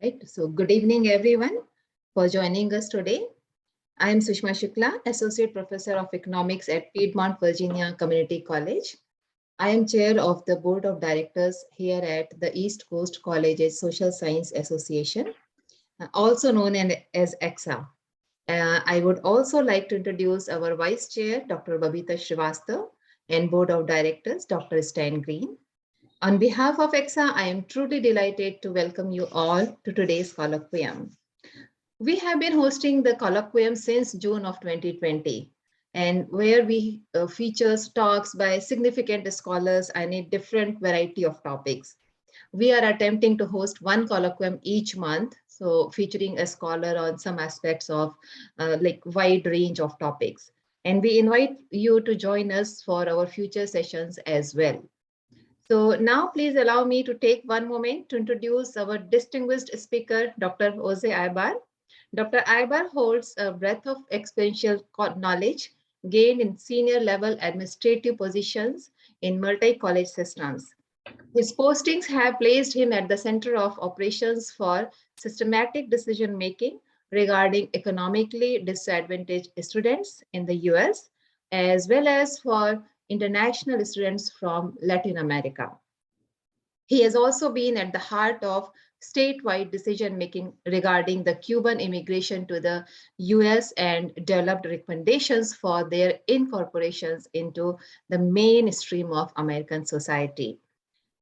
Right. So good evening, everyone, for joining us today. I am Sushma Shukla, Associate Professor of Economics at Piedmont, Virginia Community College. I am Chair of the Board of Directors here at the East Coast Colleges Social Science Association, also known as ECCSSA. I would also like to introduce our Vice Chair, Dr. Babita Srivastava, and Board of Directors, Dr. Stan Green. On behalf of ECCSSA, I am truly delighted to welcome you all to today's colloquium. We have been hosting the colloquium since June of 2020, and where we features talks by significant scholars and a different variety of topics. We are attempting to host one colloquium each month, so featuring a scholar on some aspects of like wide range of topics. And we invite you to join us for our future sessions as well. So now please allow me to take one moment to introduce our distinguished speaker, Dr. Jose Aybar. Dr. Aybar holds a breadth of experiential knowledge gained in senior level administrative positions in multi-college systems. His postings have placed him at the center of operations for systematic decision-making regarding economically disadvantaged students in the US, as well as for international students from Latin America. He has also been at the heart of statewide decision-making regarding the Cuban immigration to the US and developed recommendations for their incorporations into the mainstream of American society.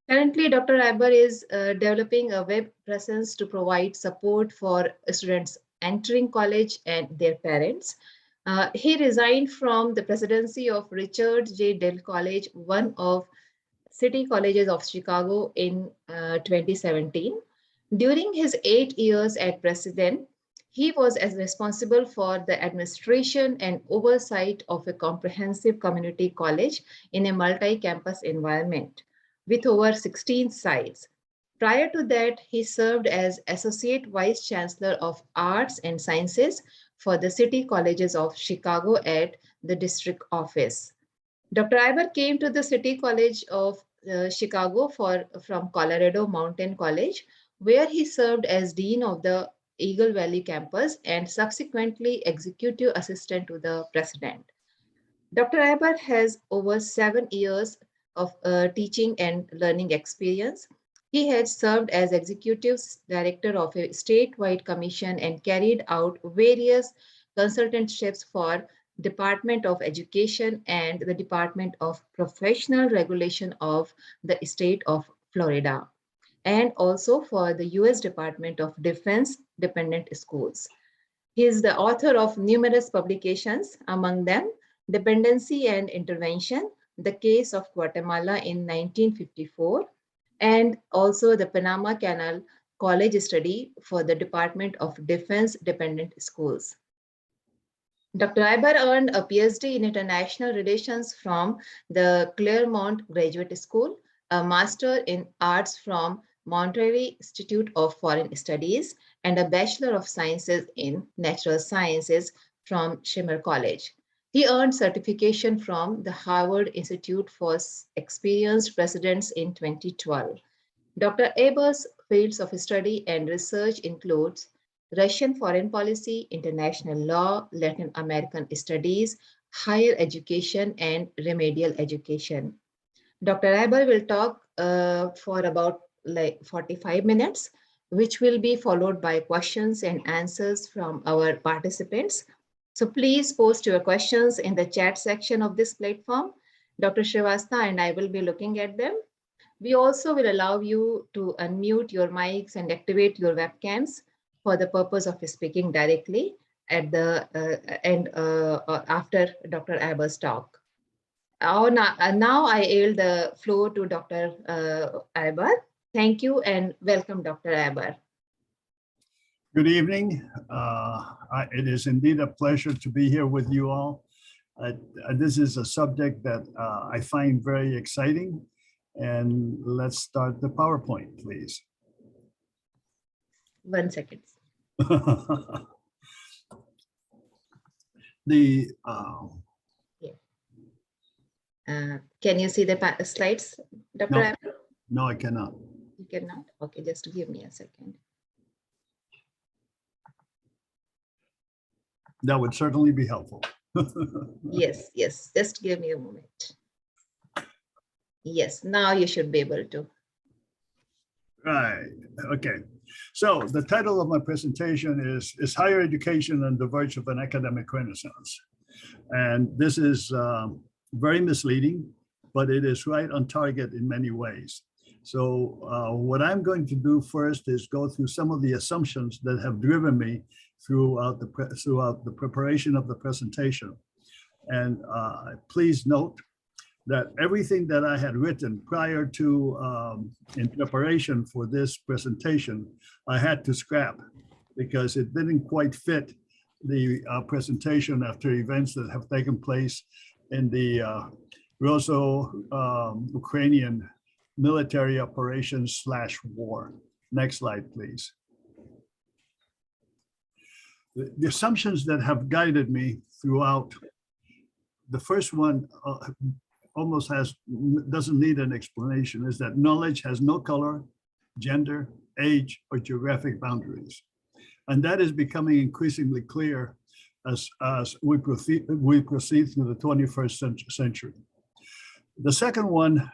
Currently, Dr. Aybar is developing a web presence to provide support for students entering college and their parents. He resigned from the presidency of Richard J. Dell College, one of City Colleges of Chicago in 2017. During his 8 years as president, he was as responsible for the administration and oversight of a comprehensive community college in a multi-campus environment with over 16 sites. Prior to that, he served as Associate Vice Chancellor of Arts and Sciences for the City Colleges of Chicago at the district office. Dr. Aybar came to the City College of Chicago from Colorado Mountain College, where he served as Dean of the Eagle Valley campus and subsequently Executive Assistant to the President. Dr. Aybar has over 7 years of teaching and learning experience. He has served as Executive Director of a statewide commission and carried out various consultantships for Department of Education and the Department of Professional Regulation of the state of Florida, and also for the US Department of Defense Dependent Schools. He is the author of numerous publications, among them Dependency and Intervention, The Case of Guatemala in 1954, and also the Panama Canal College Study for the Department of Defense Dependent Schools. Dr. Aybar earned a PhD in International Relations from the Claremont Graduate School, a Master in Arts from Monterey Institute of Foreign Studies, and a Bachelor of Sciences in Natural Sciences from Schimmer College. He earned certification from the Harvard Institute for Experienced Presidents in 2012. Dr. Aybar's fields of study and research includes Russian foreign policy, international law, Latin American studies, higher education, and remedial education. Dr. Aybar will talk for about 45 minutes, which will be followed by questions and answers from our participants. So please post your questions in the chat section of this platform. Dr. Srivastava and I will be looking at them. We also will allow you to unmute your mics and activate your webcams for the purpose of speaking directly at the end after Dr. Aybar's talk. Now I yield the floor to Dr. Aybar. Thank you and welcome, Dr. Aybar. Good evening. It is indeed a pleasure to be here with you all. This is a subject that I find very exciting. And let's start the PowerPoint, please. 1 second. Can you see the slides, Dr. No, Aybar? no, I cannot. You cannot? Okay, just give me a second. that would certainly be helpful. Yes, yes, just give me a moment. Yes, now you should be able to. Right, okay. So the title of my presentation is Higher Education on the Verge of an Academic Renaissance. And this is very misleading, but it is right on target in many ways. So what I'm going to do first is go through some of the assumptions that have driven me throughout the preparation of the presentation. And please note that everything that I had written prior to in preparation for this presentation, I had to scrap because it didn't quite fit the presentation after events that have taken place in the Russo-Ukrainian military operations / war. Next slide, please. The assumptions that have guided me throughout, the first one almost doesn't need an explanation, is that knowledge has no color, gender, age, or geographic boundaries. And that is becoming increasingly clear as we proceed through the 21st century. The second one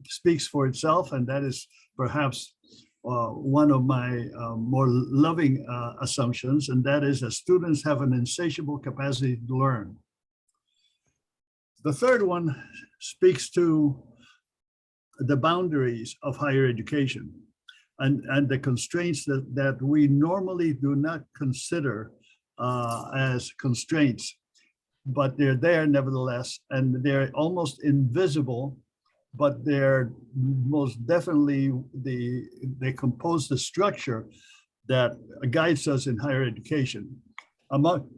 speaks for itself, and that is perhaps one of my more loving assumptions, and that is that students have an insatiable capacity to learn. The third one speaks to the boundaries of higher education and the constraints that we normally do not consider as constraints, but they're there nevertheless, and they're almost invisible, but they're most definitely they compose the structure that guides us in higher education. Among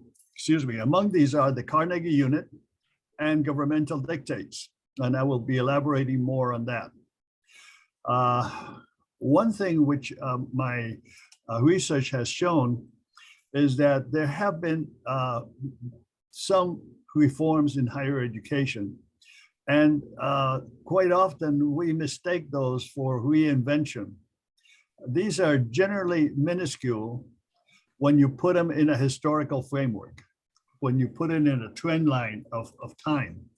these are the Carnegie Unit and governmental dictates, and I will be elaborating more on that. One thing which my research has shown is that there have been some reforms in higher education, and quite often we mistake those for reinvention. These are generally minuscule when you put them in a historical framework, when you put it in a trend line of time.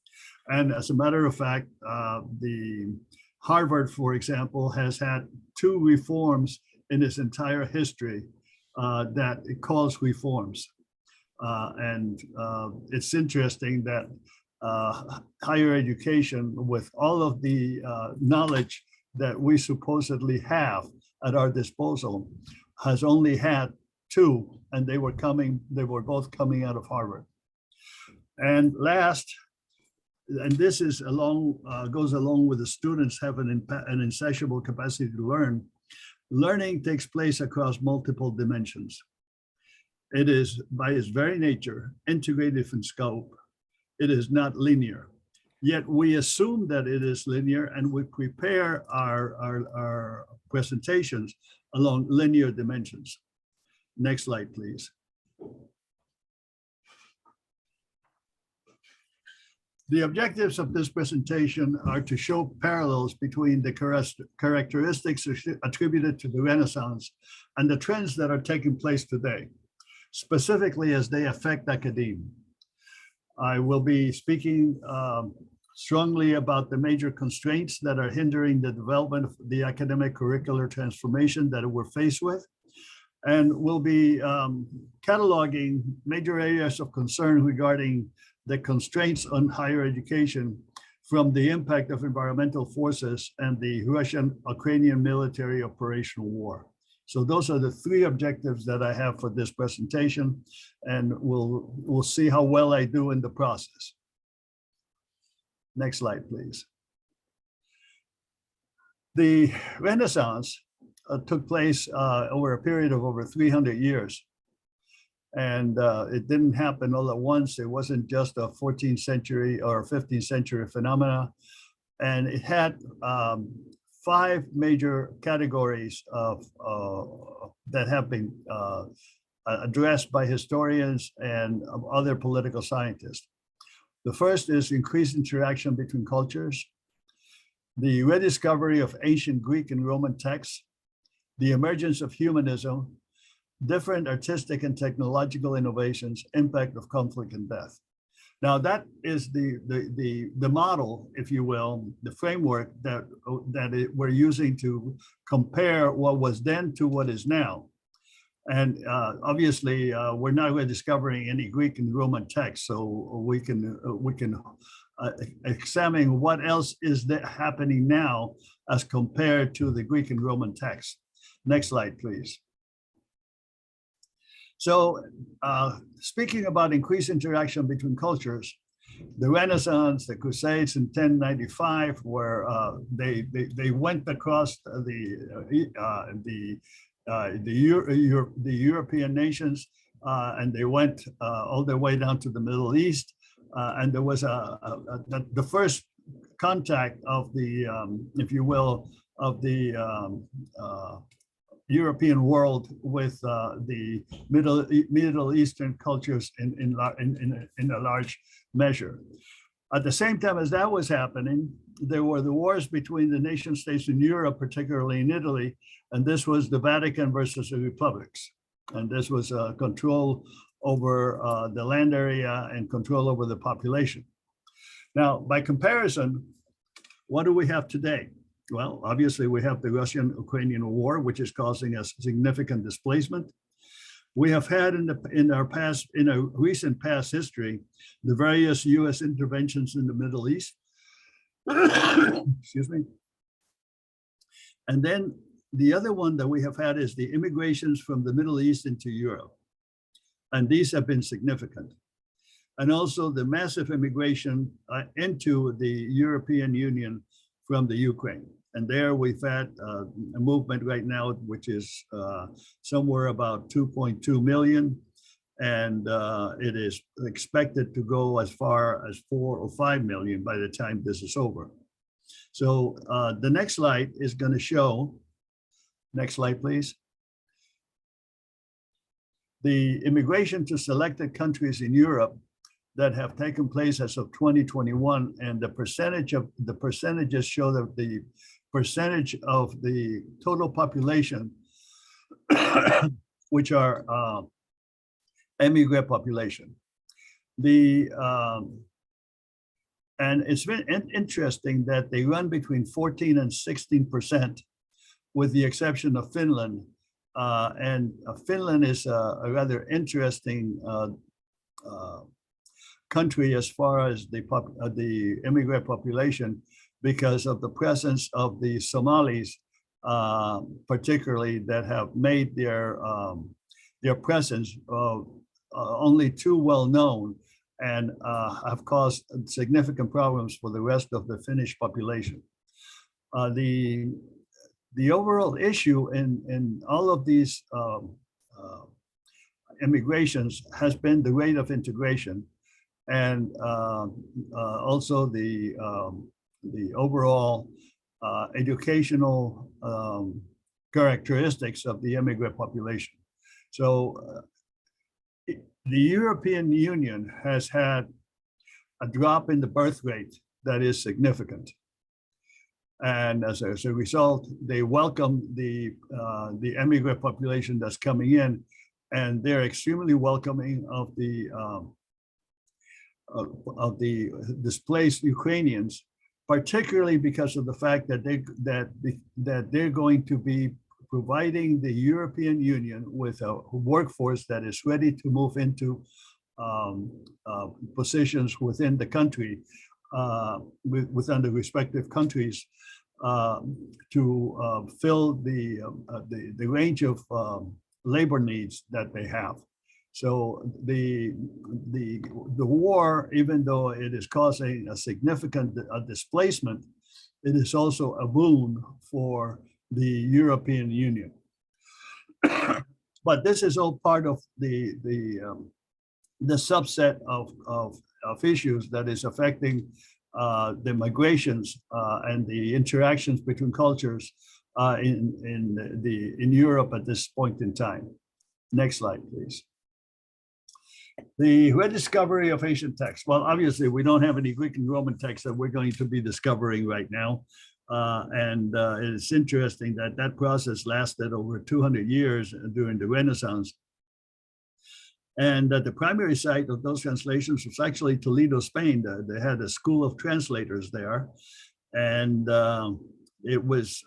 And as a matter of fact, the Harvard, for example, has had 2 reforms in its entire history that it calls reforms. And it's interesting that higher education, with all of the knowledge that we supposedly have at our disposal, has only had 2, and they were both coming out of Harvard. And last, and this is goes along with the students have an insatiable capacity to learn. Learning takes place across multiple dimensions. It is, by its very nature, integrative in scope. It is not linear. Yet we assume that it is linear, and we prepare our presentations along linear dimensions. Next slide, please. The objectives of this presentation are to show parallels between the characteristics attributed to the Renaissance and the trends that are taking place today, specifically as they affect academia. I will be speaking strongly about the major constraints that are hindering the development of the academic curricular transformation that we're faced with. And we'll be cataloging major areas of concern regarding the constraints on higher education from the impact of environmental forces and the Russian-Ukrainian military operational war. So those are the 3 objectives that I have for this presentation, and we'll see how well I do in the process. Next slide, please. The Renaissance took place over a period of over 300 years. And it didn't happen all at once. It wasn't just a 14th century or 15th century phenomena. And it had 5 major categories of that have been addressed by historians and other political scientists. The first is increased interaction between cultures, the rediscovery of ancient Greek and Roman texts, the emergence of humanism, different artistic and technological innovations, impact of conflict and death. Now that is the model, if you will, the framework that we're using to compare what was then to what is now. And obviously, we're not really discovering any Greek and Roman texts, so we can examine what else is happening now as compared to the Greek and Roman texts. Next slide, please. So speaking about increased interaction between cultures, the Renaissance, the Crusades in 1095, where they went across the European nations, and they went all the way down to the Middle East, and there was the first contact of the, if you will, of the European world with the Middle Eastern cultures in a large measure. At the same time as that was happening, there were the wars between the nation states in Europe, particularly in Italy, and this was the Vatican versus the republics. And this was control over the land area and control over the population. Now, by comparison, what do we have today? Well, obviously we have the Russian-Ukrainian war, which is causing us significant displacement. We have had in our recent past history, the various US interventions in the Middle East. Excuse me. And then the other one that we have had is the immigrations from the Middle East into Europe. And these have been significant. And also the massive immigration into the European Union from the Ukraine. And there we've had a movement right now, which is somewhere about 2.2 million. And it is expected to go as far as 4 or 5 million by the time this is over. So the next slide is going to show, next slide, please. The immigration to selected countries in Europe that have taken place as of 2021, and the percentages show that the percentage of the total population, which are immigrant population. And it's been interesting that they run between 14 and 16%, with the exception of Finland. And Finland is a rather interesting country as far as the immigrant population, because of the presence of the Somalis, particularly, that have made their presence only too well known, and have caused significant problems for the rest of the Finnish population. The overall issue in all of these immigrations has been the rate of integration, and also the overall educational characteristics of the immigrant population. So the European Union has had a drop in the birth rate that is significant. And as a result, they welcome the immigrant population that's coming in, and they're extremely welcoming of the displaced Ukrainians, particularly because of the fact that they're going to be providing the European Union with a workforce that is ready to move into positions within the country, within the respective countries, to fill the range of labor needs that they have. So the war, even though it is causing a significant displacement, it is also a boon for the European Union. But this is all part of the subset of issues that is affecting the migrations and the interactions between cultures in Europe at this point in time. Next slide, please. The rediscovery of ancient texts. Well, obviously, we don't have any Greek and Roman texts that we're going to be discovering right now. It's interesting that that process lasted over 200 years during the Renaissance. And that the primary site of those translations was actually Toledo, Spain. They had a school of translators there. And it was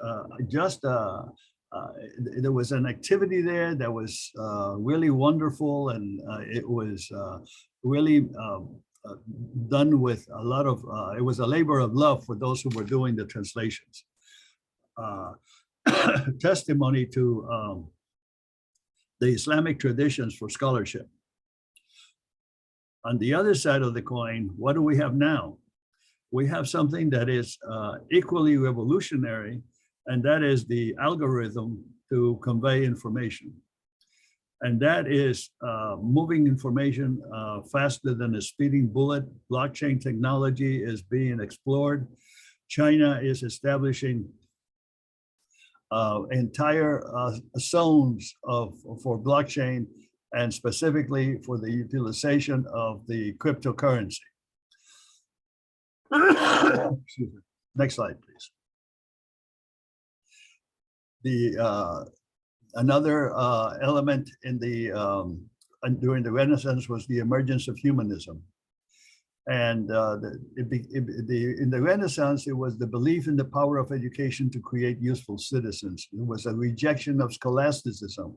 there was an activity there that was really wonderful, and it was really done with a lot of, it was a labor of love for those who were doing the translations. Testimony to the Islamic traditions for scholarship. On the other side of the coin, what do we have now? We have something that is equally revolutionary, and that is the algorithm to convey information. And that is moving information faster than a speeding bullet. Blockchain technology is being explored. China is establishing entire zones for blockchain, and specifically for the utilization of the cryptocurrency. Excuse me. Next slide, please. Another element in during the Renaissance was the emergence of humanism. And in the Renaissance, it was the belief in the power of education to create useful citizens. It was a rejection of scholasticism.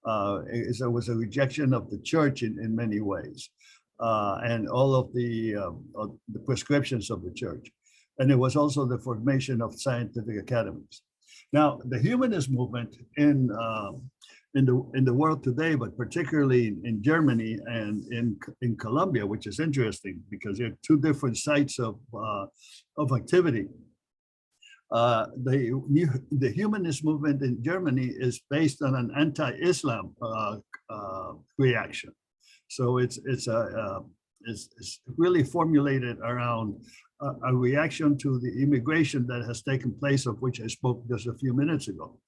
It was a rejection of the church in many ways, and all of the prescriptions of the church. And it was also the formation of scientific academies. Now, the humanist movement in the world today, but particularly in Germany and in Colombia, which is interesting because there are two different sites of activity. The humanist movement in Germany is based on an anti-Islam reaction. So it's really formulated around a reaction to the immigration that has taken place, of which I spoke just a few minutes ago.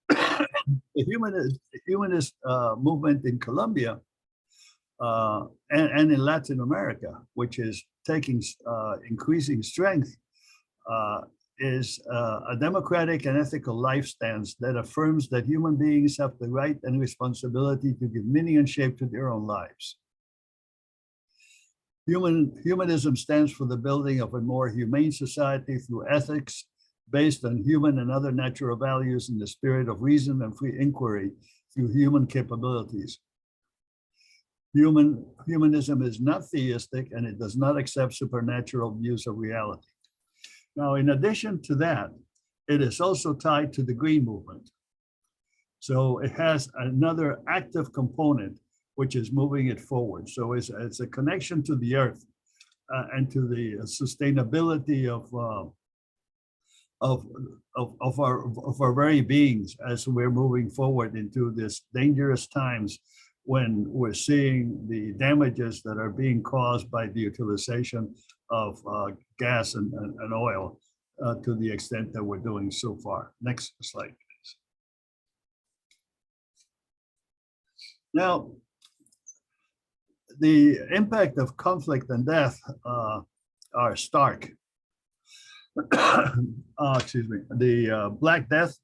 The humanist movement in Colombia and in Latin America, which is taking increasing strength, is a democratic and ethical life stance that affirms that human beings have the right and responsibility to give meaning and shape to their own lives. Humanism stands for the building of a more humane society through ethics based on human and other natural values in the spirit of reason and free inquiry through human capabilities. Humanism is not theistic, and it does not accept supernatural views of reality. Now, in addition to that, it is also tied to the green movement. So it has another active component, which is moving it forward. So it's a connection to the earth and to the sustainability of our very beings as we're moving forward into this dangerous times when we're seeing the damages that are being caused by the utilization of gas and oil to the extent that we're doing so far. Next slide, please. Now, the impact of conflict and death are stark. Excuse me. The Black Death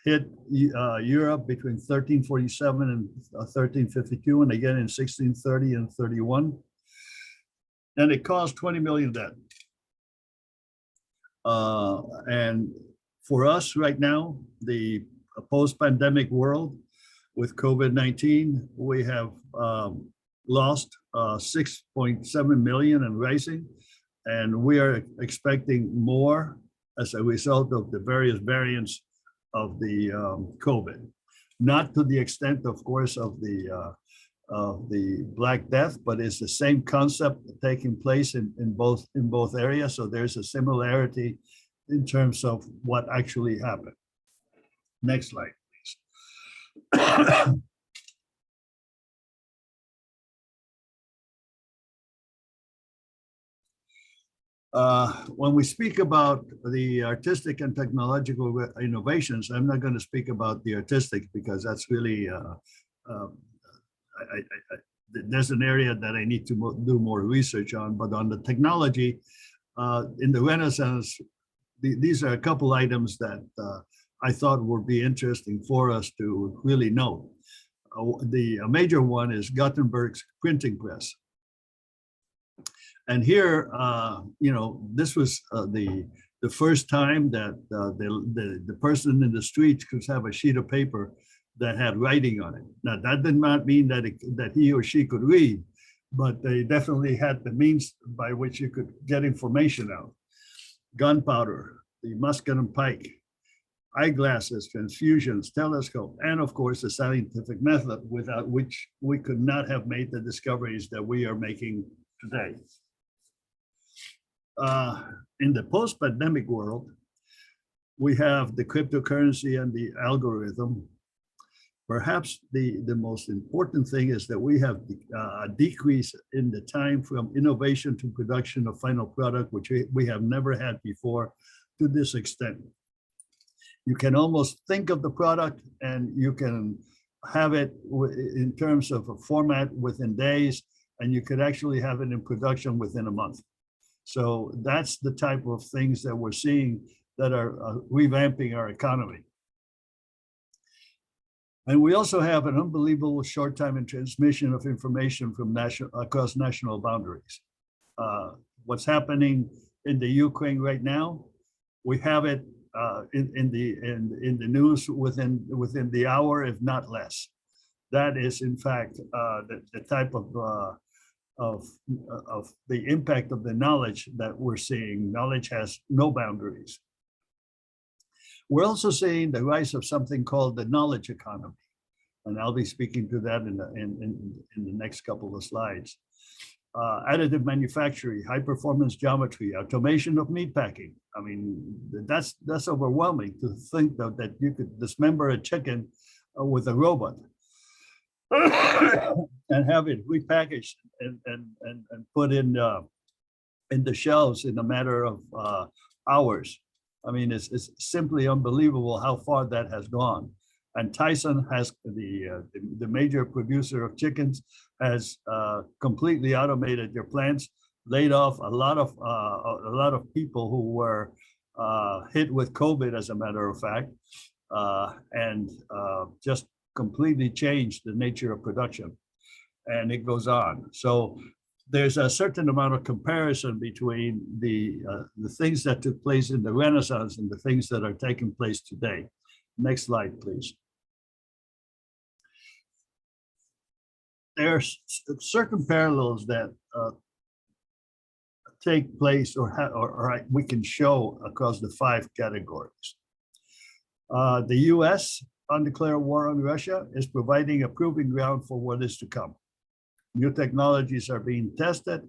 hit Europe between 1347 and 1352, and again in 1630 and 31. And it caused 20 million dead. And for us right now, the post-pandemic world with COVID-19, we have lost 6.7 million and rising. And we are expecting more as a result of the various variants of the COVID. Not to the extent, of course, of the Black Death, but it's the same concept taking place in both areas. So there's a similarity in terms of what actually happened. Next slide, please. When we speak about the artistic and technological innovations, I'm not going to speak about the artistic because that's really, there's an area that I need to do more research on, but on the technology, In the Renaissance, these are a couple items that I thought would be interesting for us to really know. The major one is Gutenberg's printing press. And here, this was the first time that the person in the street could have a sheet of paper that had writing on it. Now, that did not mean that he or she could read, but they definitely had the means by which you could get information out. Gunpowder, the musket and pike, eyeglasses, transfusions, telescope, and of course, the scientific method, without which we could not have made the discoveries that we are making today. In the post-pandemic world, we have the cryptocurrency and the algorithm. Perhaps the most important thing is that we have a decrease in the time from innovation to production of final product, which we have never had before to this extent. You can almost think of the product and you can have it in terms of a format within days, and you could actually have it in production within a month. So that's the type of things that we're seeing that are revamping our economy. And we also have an unbelievable short time in transmission of information from across national boundaries. What's happening in the Ukraine right now, we have it in the news within the hour, if not less. That is, in fact, the type of the impact of the knowledge that we're seeing. Knowledge has no boundaries. We're also seeing the rise of something called the knowledge economy, and I'll be speaking to that in the next couple of slides. Additive manufacturing, high performance geometry, automation of meat packing. I mean, that's overwhelming to think that you could dismember a chicken with a robot and have it repackaged and put in the shelves in a matter of hours. I mean, it's simply unbelievable how far that has gone. And Tyson has the major producer of chickens has completely automated their plants, laid off a lot of people who were hit with COVID, as a matter of fact, and just completely changed the nature of production. And it goes on. So there's a certain amount of comparison between the things that took place in the Renaissance and the things that are taking place today. Next slide, please. There's certain parallels that take place or we can show across the 5 categories. The US undeclared war on Russia is providing a proving ground for what is to come. New technologies are being tested.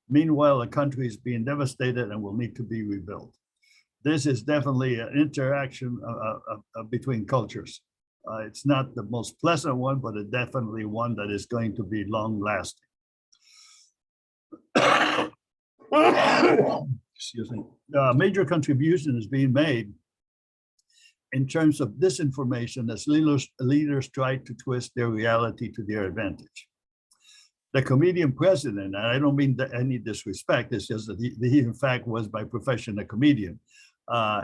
Meanwhile, the country is being devastated and will need to be rebuilt. This is definitely an interaction between cultures. It's not the most pleasant one, but it's definitely one that is going to be long lasting. Excuse me. Major contribution is being made in terms of disinformation as leaders try to twist their reality to their advantage. The comedian president, and I don't mean any disrespect, it's just that he in fact was by profession a comedian,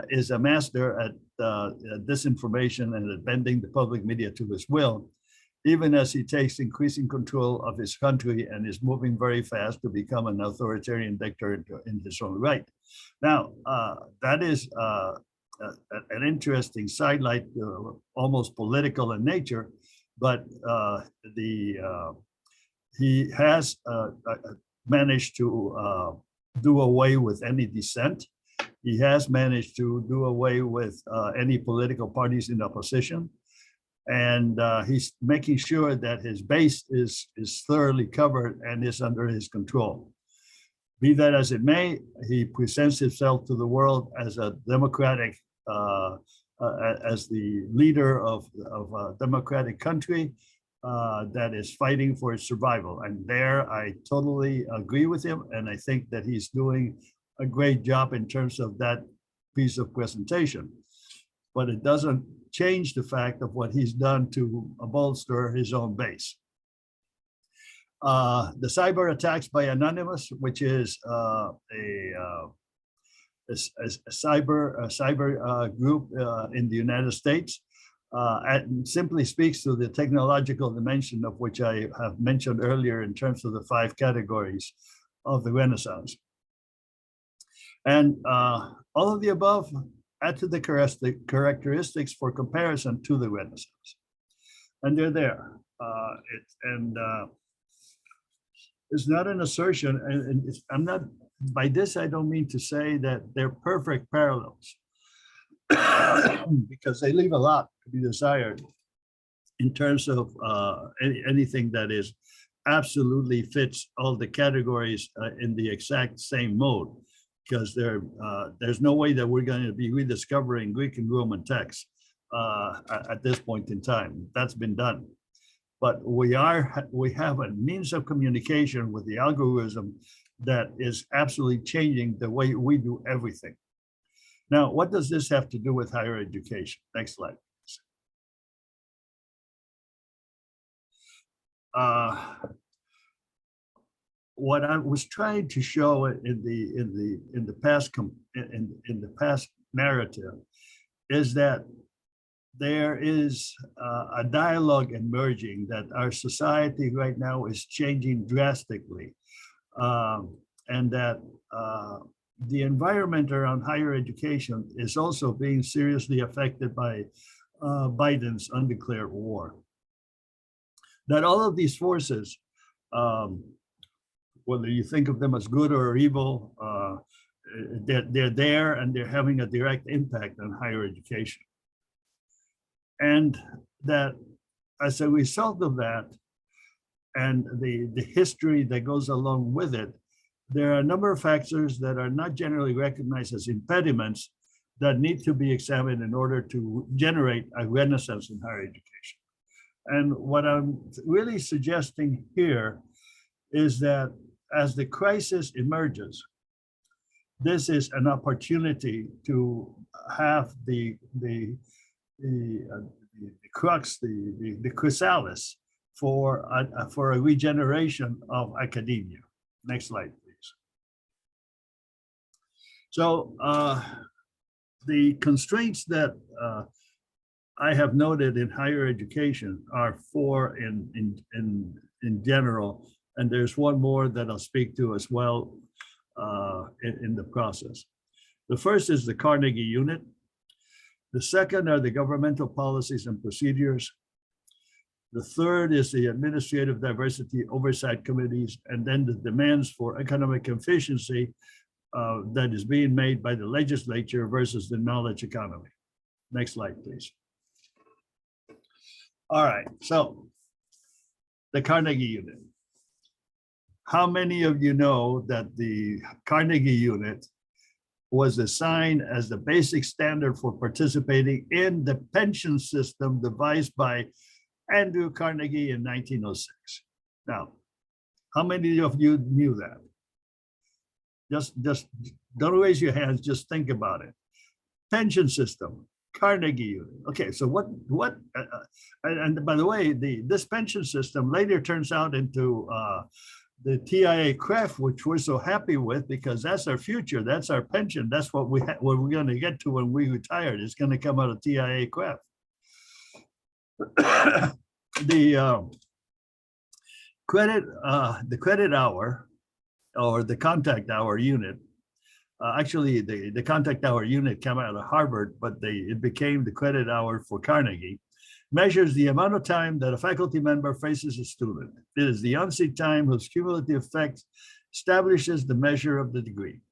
is a master at disinformation and at bending the public media to his will, even as he takes increasing control of his country and is moving very fast to become an authoritarian dictator in his own right. Now, that is an interesting sidelight, almost political in nature, but he has managed to do away with any dissent. He has managed to do away with any political parties in opposition. And he's making sure that his base is thoroughly covered and is under his control. Be that as it may, he presents himself to the world as a democratic, as the leader of a democratic country that is fighting for its survival. And there I totally agree with him. And I think that he's doing a great job in terms of that piece of presentation. But it doesn't change the fact of what he's done to bolster his own base. The cyber attacks by Anonymous, which is a cyber group in the United States. And simply speaks to the technological dimension of which I have mentioned earlier in terms of the 5 categories of the Renaissance. And all of the above add to the characteristics for comparison to the Renaissance. And they're there. It's not an assertion, and I'm not, by this I don't mean to say that they're perfect parallels, because they leave a lot to be desired in terms of anything that is absolutely fits all the categories in the exact same mode, because there's no way that we're going to be rediscovering Greek and Roman texts at this point in time. That's been done. But we have a means of communication with the algorithm that is absolutely changing the way we do everything. Now, what does this have to do with higher education? Next slide. What I was trying to show in the past narrative is that there is a dialogue emerging that our society right now is changing drastically, and that the environment around higher education is also being seriously affected by Biden's undeclared war. That all of these forces, whether you think of them as good or evil, they're there and they're having a direct impact on higher education. And that as a result of that, and the history that goes along with it, there are a number of factors that are not generally recognized as impediments that need to be examined in order to generate a renaissance in higher education. And what I'm really suggesting here is that as the crisis emerges, this is an opportunity to have the crux, the chrysalis for a regeneration of academia. Next slide, please. So the constraints that I have noted in higher education are 4 in general, and there's one more that I'll speak to as well in the process. The first is the Carnegie Unit. The second are the governmental policies and procedures. The third is the administrative diversity oversight committees, and then the demands for economic efficiency that is being made by the legislature versus the knowledge economy. Next slide, please. All right, so the Carnegie Unit. How many of you know that the Carnegie Unit was assigned as the basic standard for participating in the pension system devised by Andrew Carnegie in 1906? Now, how many of you knew that? Just don't raise your hands, just think about it. Pension system, Carnegie Unit. Okay, so what and by the way, this pension system later turns out into the TIA-CREF, which we're so happy with, because that's our future, that's our pension, that's what we're going to get to when we retire. It's going to come out of TIA-CREF. The credit hour, or the contact hour unit, actually the contact hour unit came out of Harvard, but it became the credit hour for Carnegie, measures the amount of time that a faculty member faces a student. It is the on-seat time whose cumulative effect establishes the measure of the degree.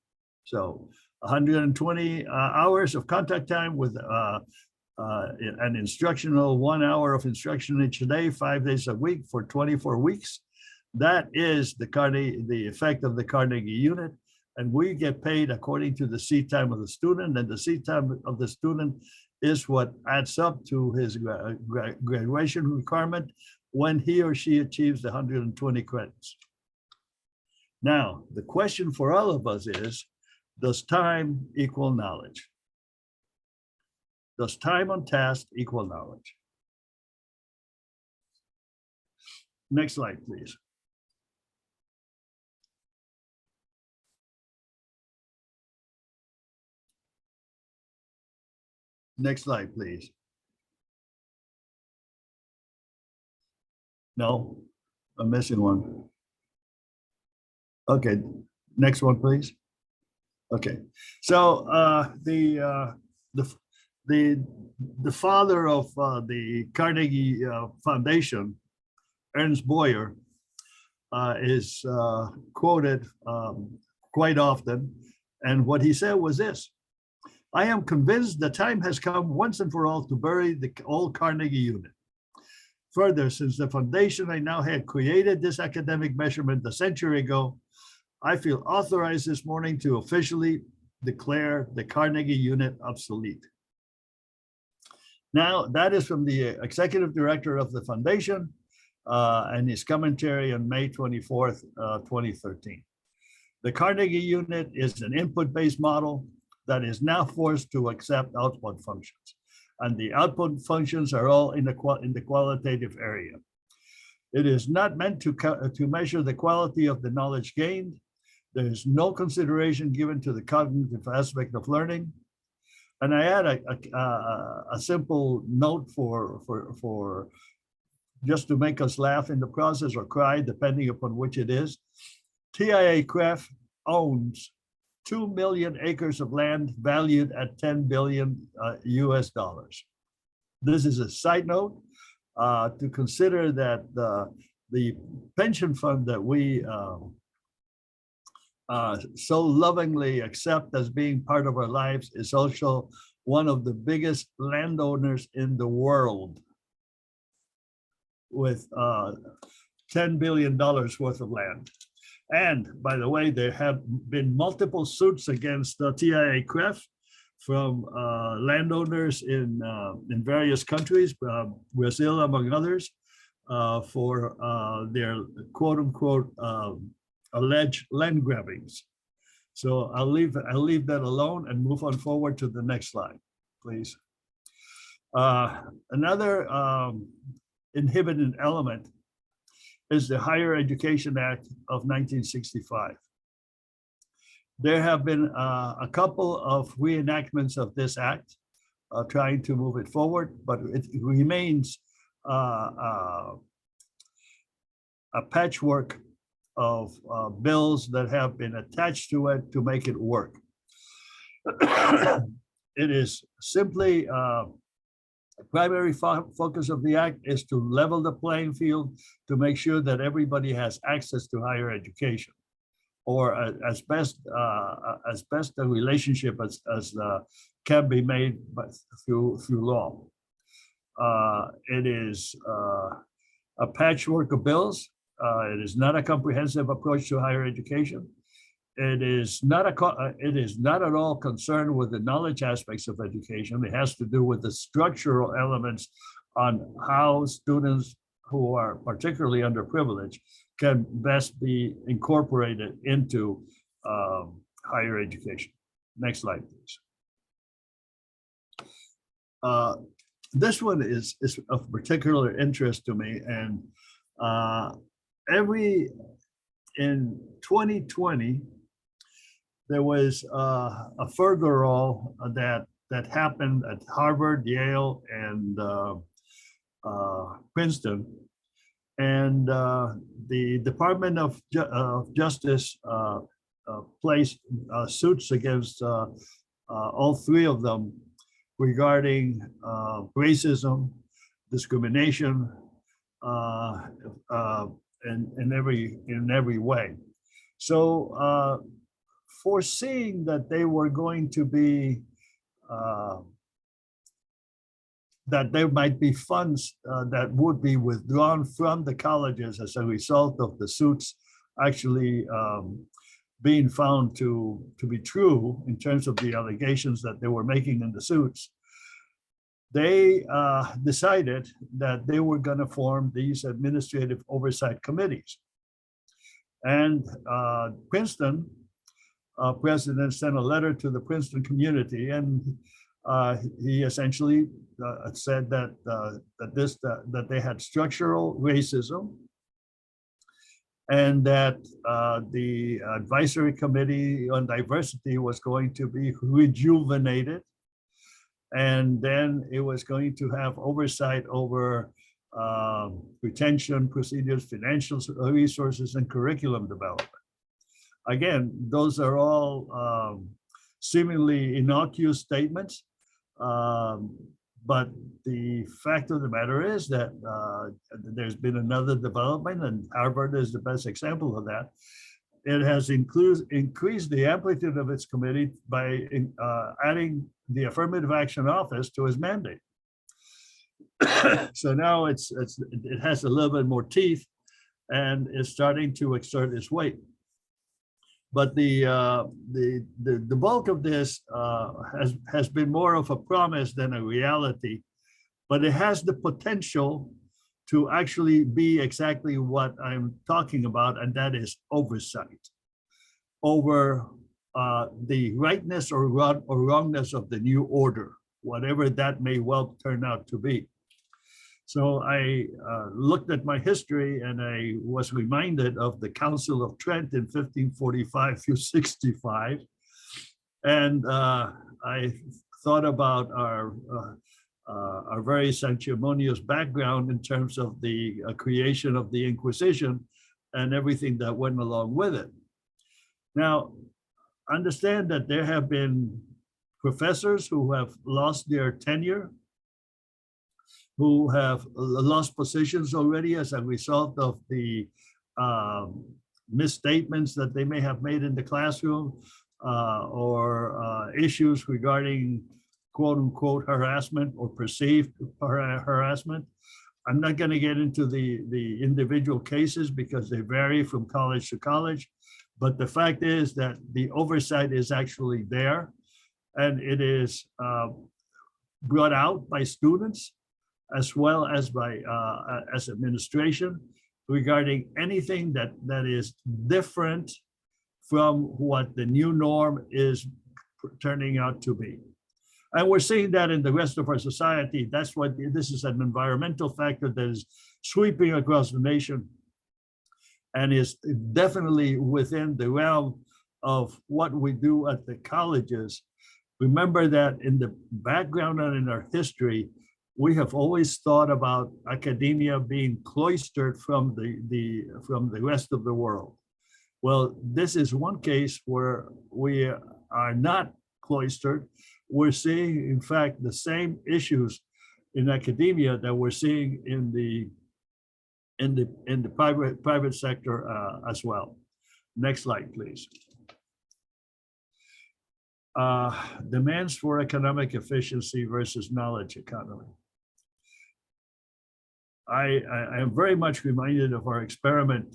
So 120 hours of contact time with an instructional 1 hour of instruction each day, 5 days a week for 24 weeks. That is the effect of the Carnegie Unit. And we get paid according to the seat time of the student, and the seat time of the student is what adds up to his graduation requirement when he or she achieves the 120 credits. Now, the question for all of us is, does time equal knowledge? Does time on task equal knowledge? Next slide, please. Next slide, please. No, I'm missing one. Okay, next one, please. Okay, so the father of the Carnegie Foundation, Ernst Boyer, is quoted quite often, and what he said was this: "I am convinced the time has come once and for all to bury the old Carnegie unit. Further, since the foundation I now had created this academic measurement a century ago, I feel authorized this morning to officially declare the Carnegie unit obsolete." Now, that is from the executive director of the foundation and his commentary on May 24th, 2013. The Carnegie unit is an input-based model that is now forced to accept output functions. And the output functions are all in the qualitative area. It is not meant to measure the quality of the knowledge gained. There is no consideration given to the cognitive aspect of learning. And I add a simple note for just to make us laugh in the process or cry, depending upon which it is. TIAA-CREF owns 2 million acres of land valued at 10 billion US dollars. This is a side note to consider that the pension fund that we so lovingly accept as being part of our lives is also one of the biggest landowners in the world, with $10 billion worth of land. And by the way, there have been multiple suits against TIAA-CREF from landowners in various countries, Brazil among others, for their quote unquote alleged land grabbings. So I'll leave that alone and move on forward to the next slide, please. Another inhibiting element is the Higher Education Act of 1965. There have been a couple of reenactments of this act trying to move it forward, but it remains a patchwork of bills that have been attached to it to make it work. It is simply the primary focus of the act is to level the playing field to make sure that everybody has access to higher education, or as best a relationship as can be made through law. It is a patchwork of bills. It is not a comprehensive approach to higher education. It is not at all concerned with the knowledge aspects of education. It has to do with the structural elements on how students who are particularly underprivileged can best be incorporated into higher education. Next slide, please. This one is of particular interest to me, and in 2020, there was a furtherall that happened at Harvard, Yale, and Princeton, and the Department of Justice placed suits against all three of them regarding racism, discrimination, in every way. So foreseeing that they were going to be that there might be funds that would be withdrawn from the colleges as a result of the suits actually being found to be true in terms of the allegations that they were making in the suits, they decided that they were going to form these administrative oversight committees. And Princeton president sent a letter to the Princeton community, and he essentially said that they had structural racism, and that the advisory committee on diversity was going to be rejuvenated, And then it was going to have oversight over retention procedures, financial resources, and curriculum development. Again, those are all seemingly innocuous statements, but the fact of the matter is that there's been another development, and Harvard is the best example of that. It has increased the amplitude of its committee by adding the Affirmative Action Office to its mandate. So now it has a little bit more teeth and is starting to exert its weight. But the bulk of this has been more of a promise than a reality, but it has the potential to actually be exactly what I'm talking about, and that is oversight over the rightness or wrongness of the new order, whatever that may well turn out to be. So I looked at my history and I was reminded of the Council of Trent in 1545 through 65. And I thought about our very sanctimonious background in terms of the creation of the Inquisition and everything that went along with it. Now, understand that there have been professors who have lost their tenure, who have lost positions already as a result of the misstatements that they may have made in the classroom or issues regarding quote unquote harassment or perceived harassment. I'm not going to get into the individual cases because they vary from college to college, but the fact is that the oversight is actually there, and it is brought out by students as well as by as administration regarding anything that is different from what the new norm is turning out to be. And we're seeing that in the rest of our society. That's what this is, an environmental factor that is sweeping across the nation and is definitely within the realm of what we do at the colleges. Remember that in the background and in our history, we have always thought about academia being cloistered from the rest of the world. Well, this is one case where we are not cloistered. We're seeing, in fact, the same issues in academia that we're seeing in the private sector as well. Next slide, please. Demands for economic efficiency versus knowledge economy. I am very much reminded of our experiment,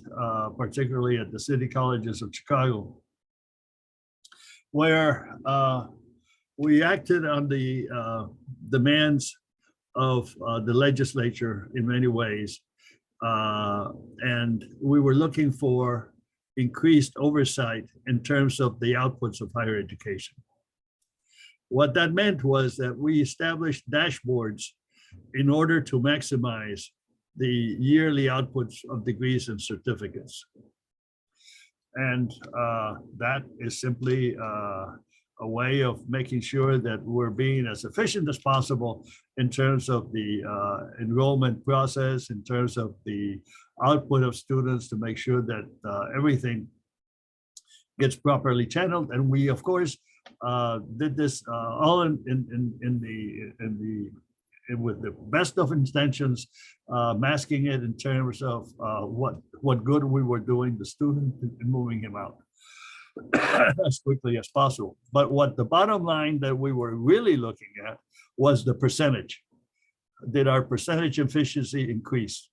particularly at the City Colleges of Chicago, where we acted on the demands of the legislature in many ways. And we were looking for increased oversight in terms of the outputs of higher education. What that meant was that we established dashboards in order to maximize the yearly outputs of degrees and certificates. And that is simply a way of making sure that we're being as efficient as possible in terms of the enrollment process, in terms of the output of students, to make sure that everything gets properly channeled. And we, of course, did this all with the best of intentions, masking it in terms of what good we were doing the student and moving him out as quickly as possible. But what the bottom line that we were really looking at was the percentage. Did our percentage efficiency increase?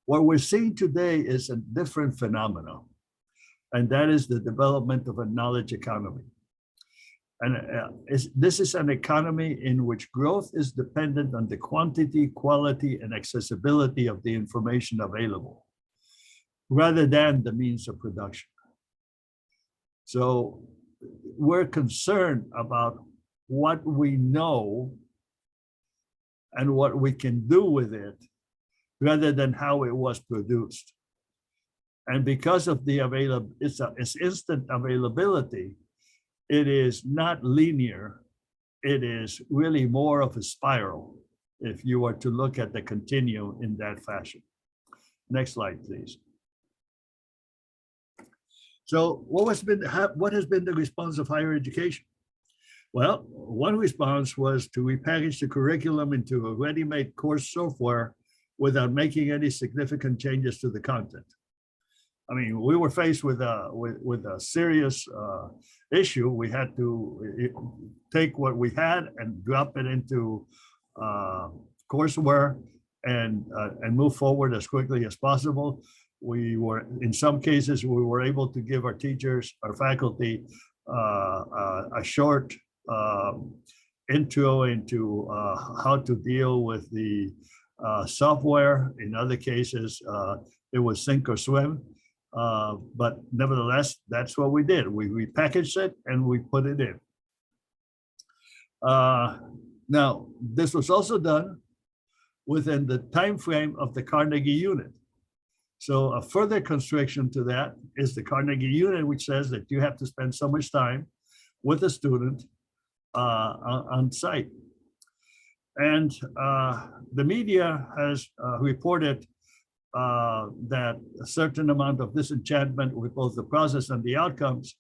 What we're seeing today is a different phenomenon, and that is the development of a knowledge economy. And this is an economy in which growth is dependent on the quantity, quality, and accessibility of the information available, rather than the means of production. So we're concerned about what we know and what we can do with it, rather than how it was produced. And because of the it's instant availability, it is not linear it is really more of a spiral if you were to look at the continuum in that fashion. Next slide, please. So what has been the response of higher education? Well, one response was to repackage the curriculum into a ready-made course software without making any significant changes to the content. I mean, we were faced with a serious issue. We had to take what we had and drop it into courseware and move forward as quickly as possible. We were, in some cases, we were able to give our teachers, our faculty, a short intro into how to deal with the software. In other cases, it was sink or swim. But nevertheless, that's what we did. We repackaged it and we put it in. Now, this was also done within the time frame of the Carnegie unit. So a further constriction to that is the Carnegie unit, which says that you have to spend so much time with a student on site. And the media has reported that a certain amount of disenchantment with both the process and the outcomes.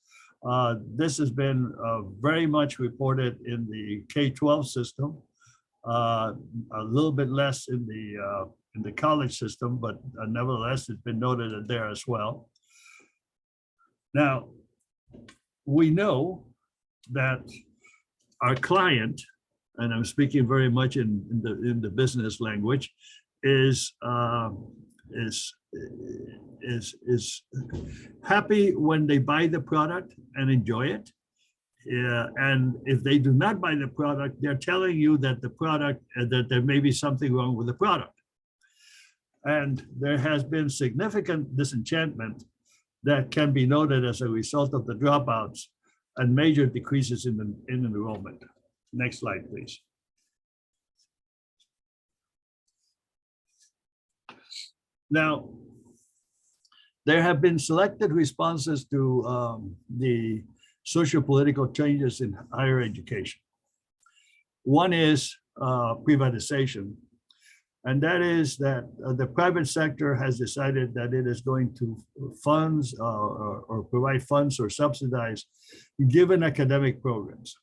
This has been very much reported in the K-12 system, a little bit less in the college system, but nevertheless, it's been noted there as well. Now, we know that our client, and I'm speaking very much in the business language, is happy when they buy the product and enjoy it. And if they do not buy the product, they're telling you that the product, that there may be something wrong with the product. And there has been significant disenchantment that can be noted as a result of the dropouts and major decreases in enrollment. Next slide, please. Now, there have been selected responses to the socio-political changes in higher education. One is privatization, and that is that the private sector has decided that it is going to fund or provide funds or subsidize given academic programs.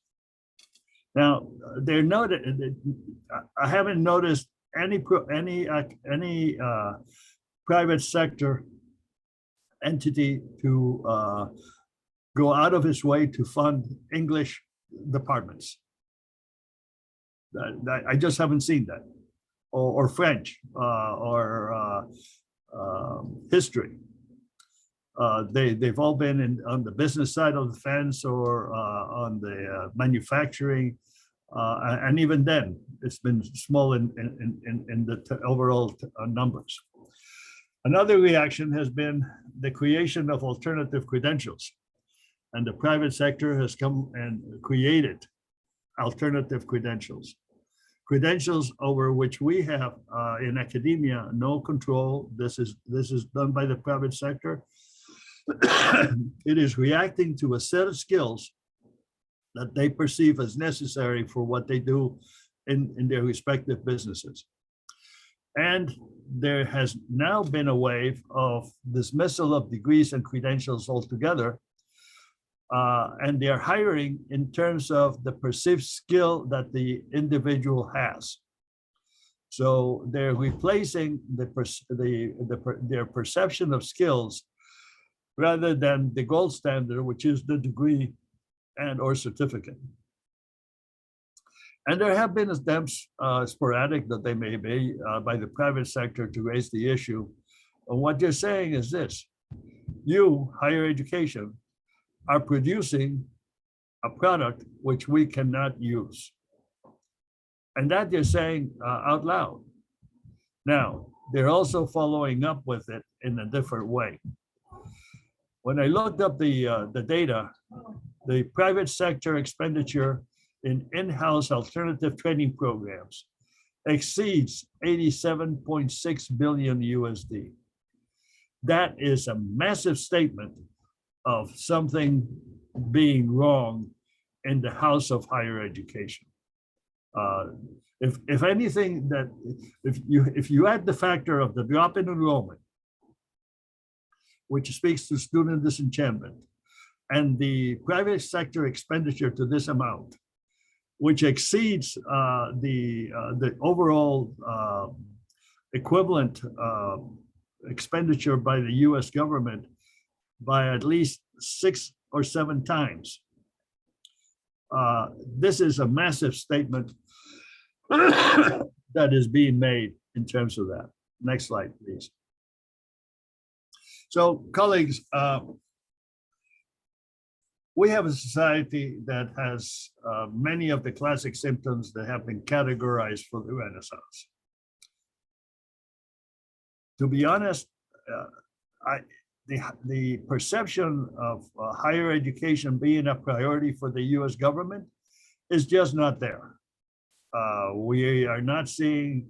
Now, they're noted. I haven't noticed any private sector entity to go out of its way to fund English departments. I just haven't seen that, or French, or history. They've all been on the business side of the fence or on the manufacturing, and even then, it's been small in the overall numbers. Another reaction has been the creation of alternative credentials, and the private sector has come and created alternative credentials over which we have in academia no control. This is done by the private sector. It is reacting to a set of skills that they perceive as necessary for what they do in their respective businesses. And there has now been a wave of dismissal of degrees and credentials altogether. And they're hiring in terms of the perceived skill that the individual has. So they're replacing their perception of skills rather than the gold standard, which is the degree and or certificate. And there have been attempts, sporadic that they may be, by the private sector to raise the issue. And what you're saying is this: you, higher education, are producing a product which we cannot use. And that you're saying out loud. Now, they're also following up with it in a different way. When I looked up the data, the private sector expenditure in-house alternative training programs exceeds 87.6 billion USD. That is a massive statement of something being wrong in the house of higher education. If anything, that if you add the factor of the drop in enrollment, which speaks to student disenchantment, and the private sector expenditure to this amount, which exceeds the overall equivalent expenditure by the US government by at least 6 or 7 times. This is a massive statement that is being made in terms of that. Next slide, please. So, colleagues, we have a society that has many of the classic symptoms that have been categorized for the Renaissance. To be honest, the perception of higher education being a priority for the US government is just not there. We are not seeing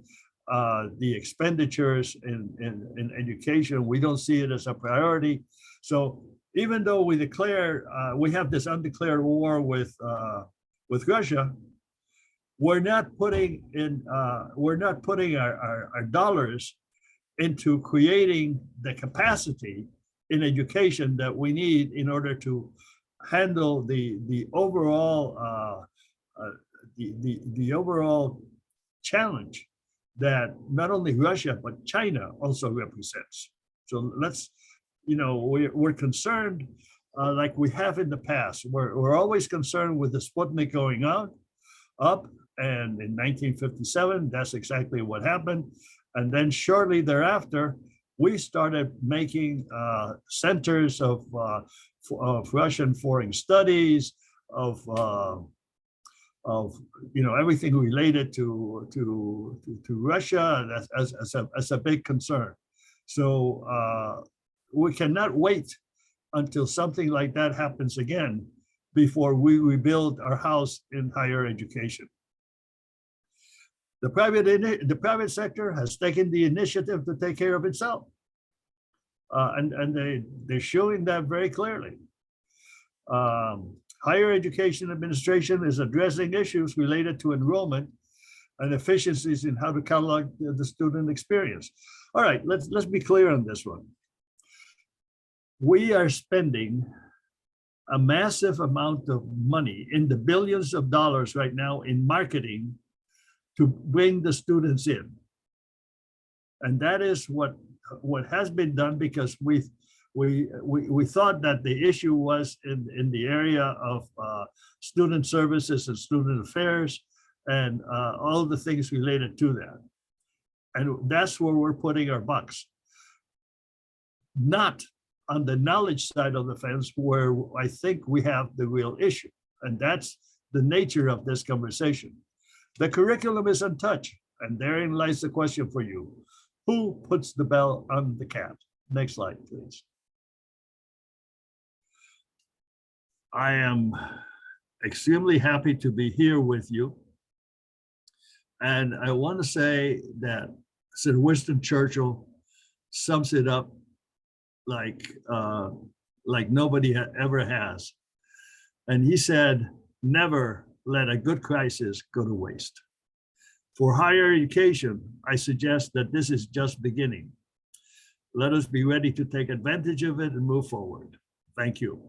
the expenditures in education. We don't see it as a priority. So even though we declare, we have this undeclared war with Russia, we're not putting our dollars into creating the capacity in education that we need in order to handle the overall challenge that not only Russia but China also represents. So let's, we're concerned like we have in the past. We're always concerned with the Sputnik going up, and in 1957, that's exactly what happened. And then shortly thereafter, we started making centers of Russian foreign studies, of everything related to Russia as a big concern. So we cannot wait until something like that happens again before we rebuild our house in higher education. The private sector has taken the initiative to take care of itself, and they're showing that very clearly. Higher Education Administration is addressing issues related to enrollment and efficiencies in how to catalog the student experience. All right, let's be clear on this one. We are spending a massive amount of money in the billions of dollars right now in marketing to bring the students in. And that is what has been done, because we thought that the issue was in the area of student services and student affairs and all the things related to that. And that's where we're putting our bucks. Not on the knowledge side of the fence, where I think we have the real issue. And that's the nature of this conversation. The curriculum is untouched, and therein lies the question for you. Who puts the bell on the cat? Next slide, please. I am extremely happy to be here with you. And I want to say that Sir Winston Churchill sums it up like nobody ever has. And he said, never let a good crisis go to waste. For higher education, I suggest that this is just beginning. Let us be ready to take advantage of it and move forward. Thank you.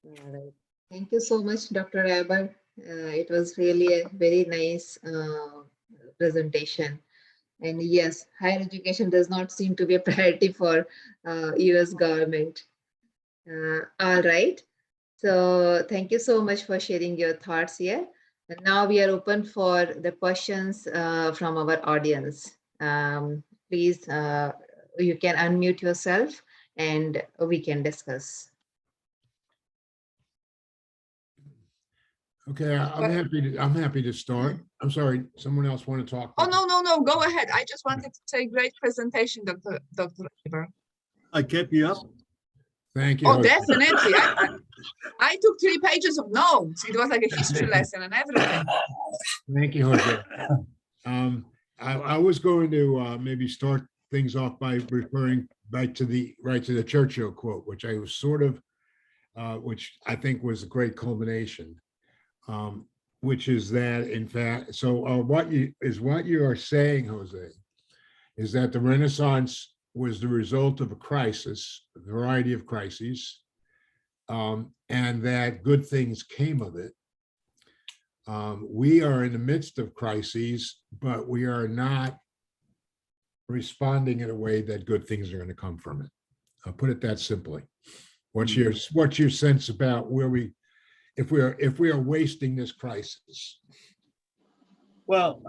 All right. Thank you so much, Dr. Aybar. It was really a very nice presentation. And yes, higher education does not seem to be a priority for US government. All right. So thank you so much for sharing your thoughts here. And now we are open for the questions from our audience. Please, you can unmute yourself and we can discuss. Okay, I'm happy to start. I'm sorry, someone else want to talk? Oh, no, go ahead. I just wanted to say great presentation, Dr. Aybar. I kept you up. Thank you. Oh, Jose. definitely. I took 3 pages of notes. It was like a history lesson and everything. Thank you, Jose. I was going to maybe start things off by referring back to the Churchill quote, which I was sort of, which I think was a great culmination, which is that, in fact, so what you are saying, Jose, is that the Renaissance was the result of a crisis, a variety of crises, and that good things came of it. We are in the midst of crises, but we are not responding in a way that good things are going to come from it. I'll put it that simply. What's your sense about where if we are wasting this crisis? Well,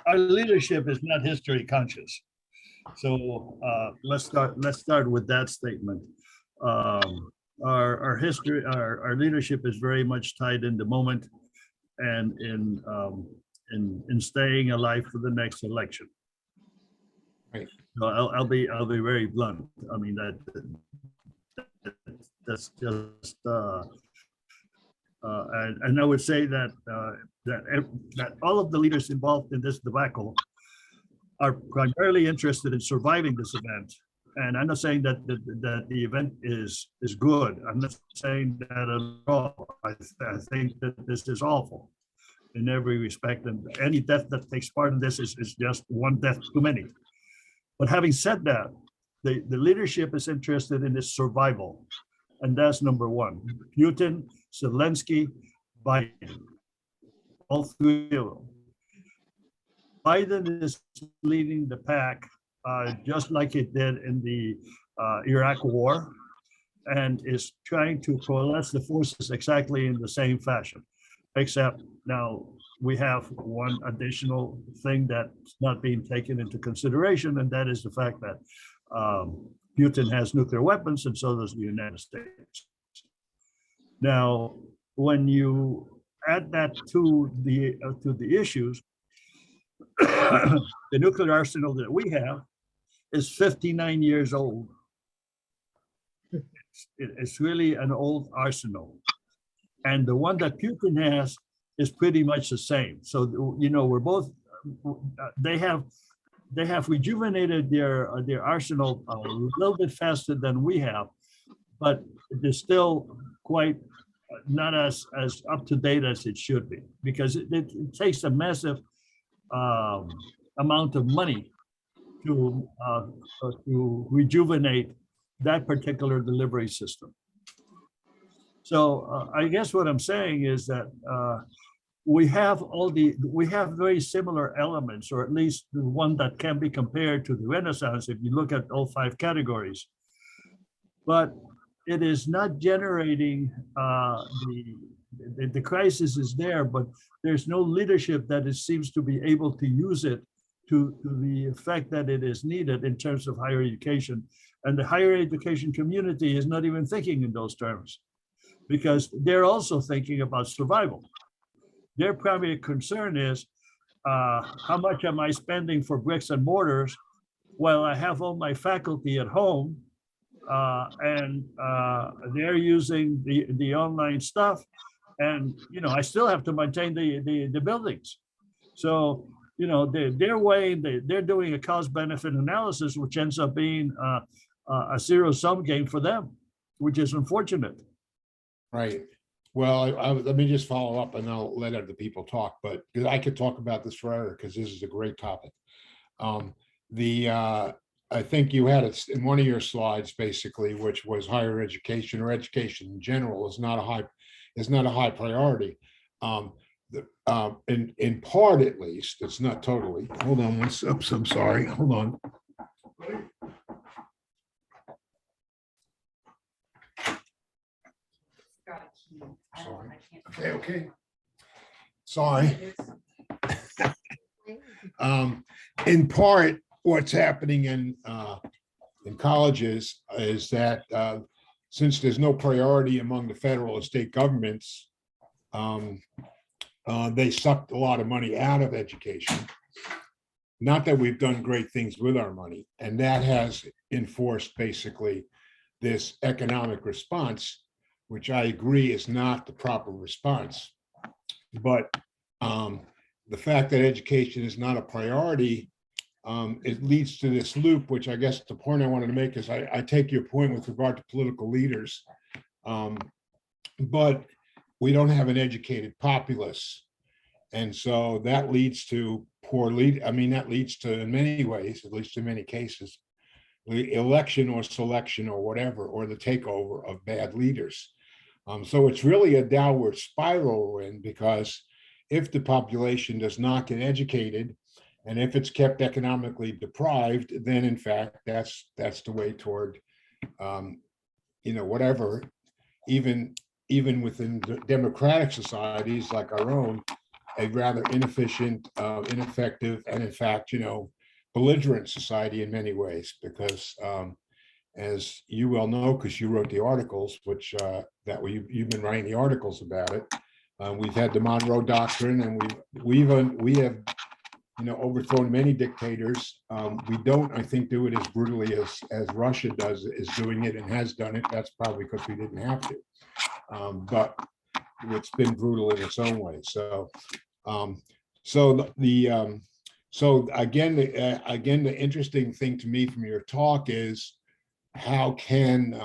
our leadership is not history conscious. So let's start with that statement. Our history, our leadership is very much tied in the moment and in staying alive for the next election. Right. So I'll be very blunt. I mean that's just and I would say that that all of the leaders involved in this debacle are primarily interested in surviving this event. And I'm not saying that the event is good. I'm not saying that at all. I think that this is awful in every respect, and any death that takes part in this is just one death too many. But having said that, the leadership is interested in its survival, and that's number one. Putin, Zelensky, Biden, all three of them. Biden is leading the pack, just like it did in the Iraq War, and is trying to coalesce the forces exactly in the same fashion, except now we have one additional thing that's not being taken into consideration, and that is the fact that Putin has nuclear weapons, and so does the United States. Now, when you add that to the issues, the nuclear arsenal that we have is 59 years old. It's really an old arsenal. And the one that Putin has is pretty much the same. So, you know, we're both, they have rejuvenated their arsenal a little bit faster than we have, but it is still quite not as up to date as it should be, because it takes a massive amount of money to rejuvenate that particular delivery system. So I guess what I'm saying is that we have very similar elements, or at least the one that can be compared to the Renaissance if you look at all 5 categories. But it is not generating the crisis is there, but there's no leadership that seems to be able to use it to the effect that it is needed in terms of higher education. And the higher education community is not even thinking in those terms, because they're also thinking about survival. Their primary concern is, how much am I spending for bricks and mortars while I have all my faculty at home, and they're using the online stuff, and you know, I still have to maintain the buildings. So you know, they're doing a cost-benefit analysis, which ends up being a zero-sum game for them, which is unfortunate. Right. Well, let me just follow up, and I'll let other people talk, but because I could talk about this forever, because this is a great topic. I think you had it in one of your slides, basically, which was higher education, or education in general is not a high priority. In part, at least, it's not totally. Hold on, oops, I'm sorry. Hold on. Sorry. Okay. Sorry. In part, what's happening in colleges is that since there's no priority among the federal and state governments, they sucked a lot of money out of education. Not that we've done great things with our money, and that has enforced basically this economic response, which I agree is not the proper response. But the fact that education is not a priority, it leads to this loop, which I guess the point I wanted to make is I take your point with regard to political leaders, but we don't have an educated populace. And so that leads to poor lead. I mean, that leads to, in many ways, at least in many cases, the election or selection or whatever, or the takeover of bad leaders. So it's really a downward spiral we're in, because if the population does not get educated, and if it's kept economically deprived, then in fact, that's the way toward, whatever, even within democratic societies like our own, a rather inefficient, ineffective, and in fact, belligerent society in many ways, because as you well know, because you wrote the articles, which you've been writing the articles about it. We've had the Monroe Doctrine, and we have overthrown many dictators. We don't, I think, do it as brutally as Russia is doing it and has done it. That's probably because we didn't have to. But it's been brutal in its own way. So, again, the interesting thing to me from your talk is, how can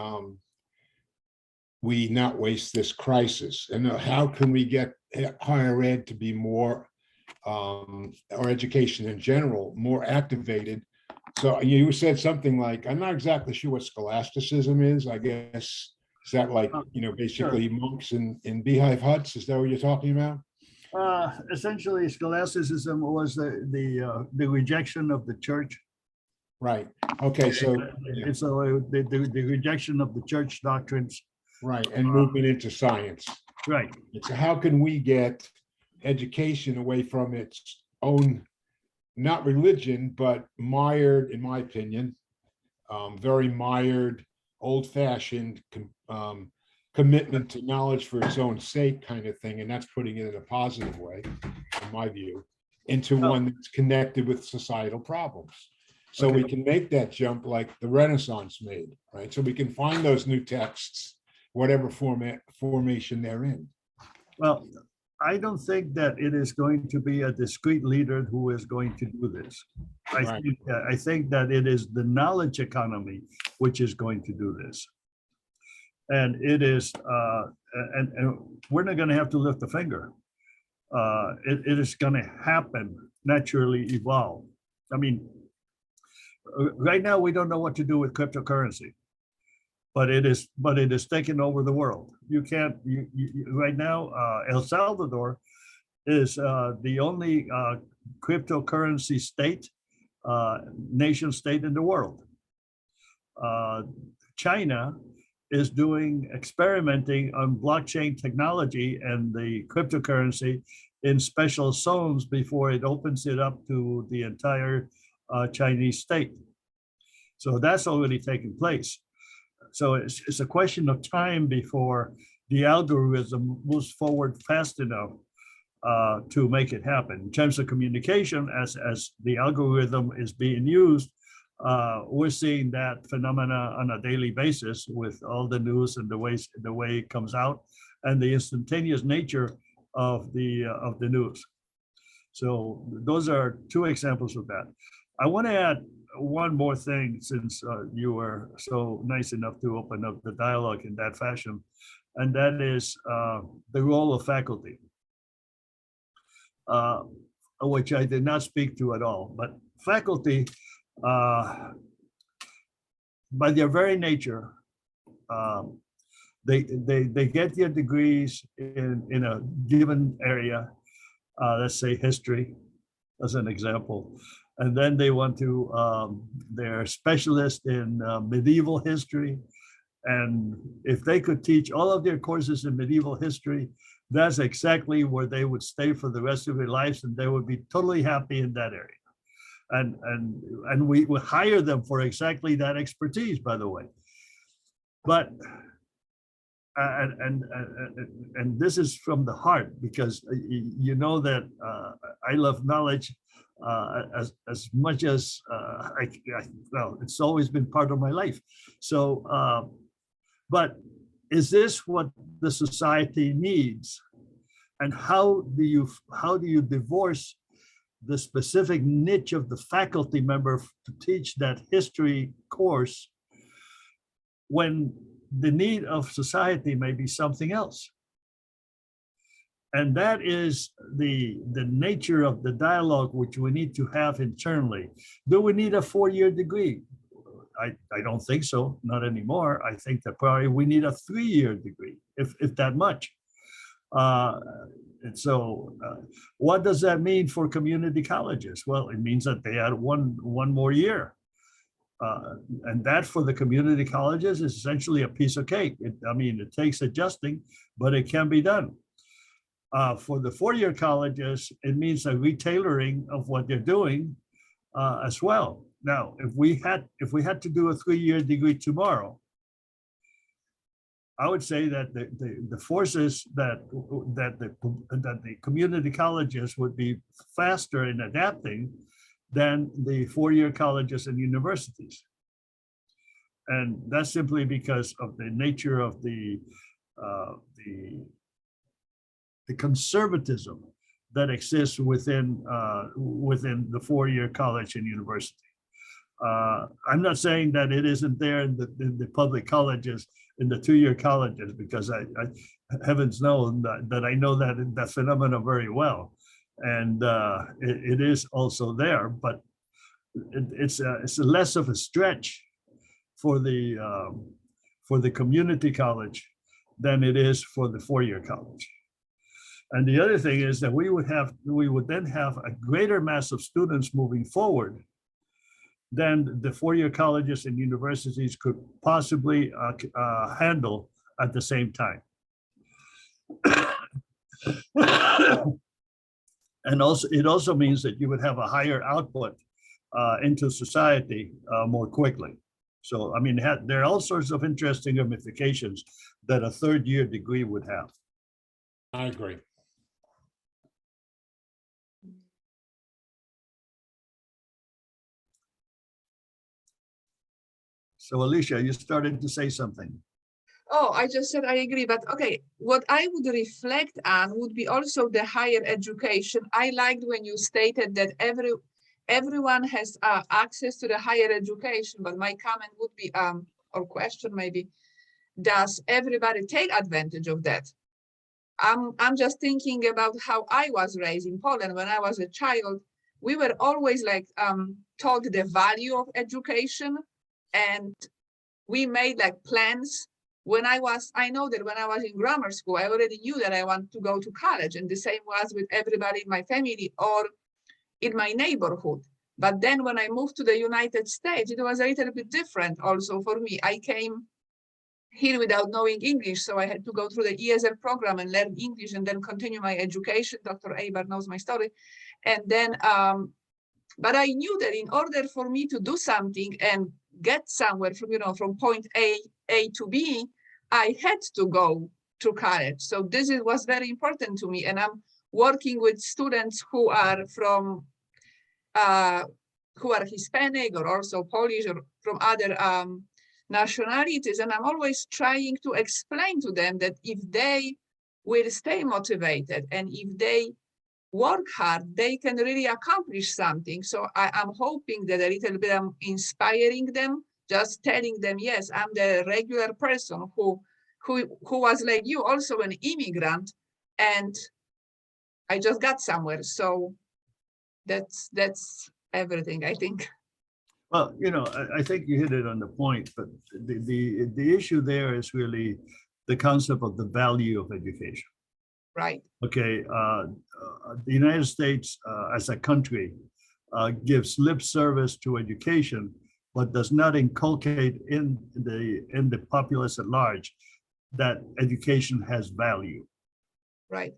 we not waste this crisis, and how can we get higher ed to be more, or education in general, more activated? So you said something like, I'm not exactly sure what scholasticism is. I guess, is that like, basically Sure. monks in beehive huts? Is that what you're talking about? Essentially, scholasticism was the rejection of the church. Right. Okay. So, yeah. It's the rejection of the church doctrines. Right. And movement into science. Right. So how can we get education away from its own, not religion, but mired, in my opinion, very mired, old-fashioned commitment to knowledge for its own sake kind of thing, and that's putting it in a positive way, in my view, into one that's connected with societal problems. So we can make that jump like the Renaissance made, right? So we can find those new texts, whatever formation they're in. Well, I don't think that it is going to be a discrete leader who is going to do this. Right. I think that it is the knowledge economy which is going to do this. And it is, and we're not going to have to lift a finger. It is going to happen, naturally evolve. I mean, right now we don't know what to do with cryptocurrency, but it is taking over the world. You can't, right now, El Salvador is the only cryptocurrency state, nation state in the world. China is experimenting on blockchain technology and the cryptocurrency in special zones before it opens it up to the entire Chinese state. So that's already taken place. So it's a question of time before the algorithm moves forward fast enough to make it happen. In terms of communication, as the algorithm is being used, we're seeing that phenomena on a daily basis with all the news and the way it comes out, and the instantaneous nature of the news. So those are two examples of that. I want to add one more thing, since you were so nice enough to open up the dialogue in that fashion, and that is the role of faculty, which I did not speak to at all. But faculty, by their very nature, they get their degrees in a given area, let's say history, as an example. And then they want to, they're specialists in medieval history. And if they could teach all of their courses in medieval history, that's exactly where they would stay for the rest of their lives, and they would be totally happy in that area. And we would hire them for exactly that expertise, by the way. But and this is from the heart, because you know that I love knowledge. as much as well, it's always been part of my life. So, but is this what the society needs? And how do you divorce the specific niche of the faculty member to teach that history course when the need of society may be something else? And that is the nature of the dialogue which we need to have internally. Do we need a 4-year degree? I don't think so, not anymore. I think that probably we need a 3-year degree, if that much. And so what does that mean for community colleges? Well, it means that they add one more year. And that for the community colleges is essentially a piece of cake. It takes adjusting, but it can be done. For the 4-year colleges, it means a retailoring of what they're doing as well. Now, if we had to do a 3-year degree tomorrow, I would say that the forces that the community colleges would be faster in adapting than the 4-year colleges and universities. And that's simply because of the nature of the conservatism that exists within the 4-year college and university. I'm not saying that it isn't there in the public colleges, in the 2-year colleges, because I heavens know that I know that phenomenon very well, and it is also there. But it's less of a stretch for the community college than it is for the 4-year college. And the other thing is that we would then have a greater mass of students moving forward than the 4-year colleges and universities could possibly handle at the same time. And also, it also means that you would have a higher output into society more quickly. So, there are all sorts of interesting ramifications that a 3rd-year degree would have. I agree. So Alicia, you started to say something. Oh, I just said I agree, but okay, what I would reflect on would be also the higher education. I liked when you stated that everyone has access to the higher education, but my comment would be, or question maybe, does everybody take advantage of that? I'm just thinking about how I was raised in Poland. When I was a child, we were always like taught the value of education, and we made like plans. I know that when I was in grammar school, I already knew that I want to go to college, and the same was with everybody in my family or in my neighborhood. But then when I moved to the United States, it was a little bit different also for me. I came here without knowing English, so I had to go through the ESL program and learn English and then continue my education. Dr. Aybar knows my story. And then, but I knew that in order for me to do something and get somewhere from point A to B, I had to go to college. So this was very important to me. And I'm working with students who are who are Hispanic or also Polish or from other nationalities. And I'm always trying to explain to them that if they will stay motivated and if they work hard, they can really accomplish something. So I'm hoping that a little bit I'm inspiring them, just telling them, yes, I'm the regular person who was like you, also an immigrant, and I just got somewhere. So that's everything, I think. Well, I think you hit it on the point, but the issue there is really the concept of the value of education. Right. Okay, the United States as a country gives lip service to education, but does not inculcate in the populace at large that education has value. Right.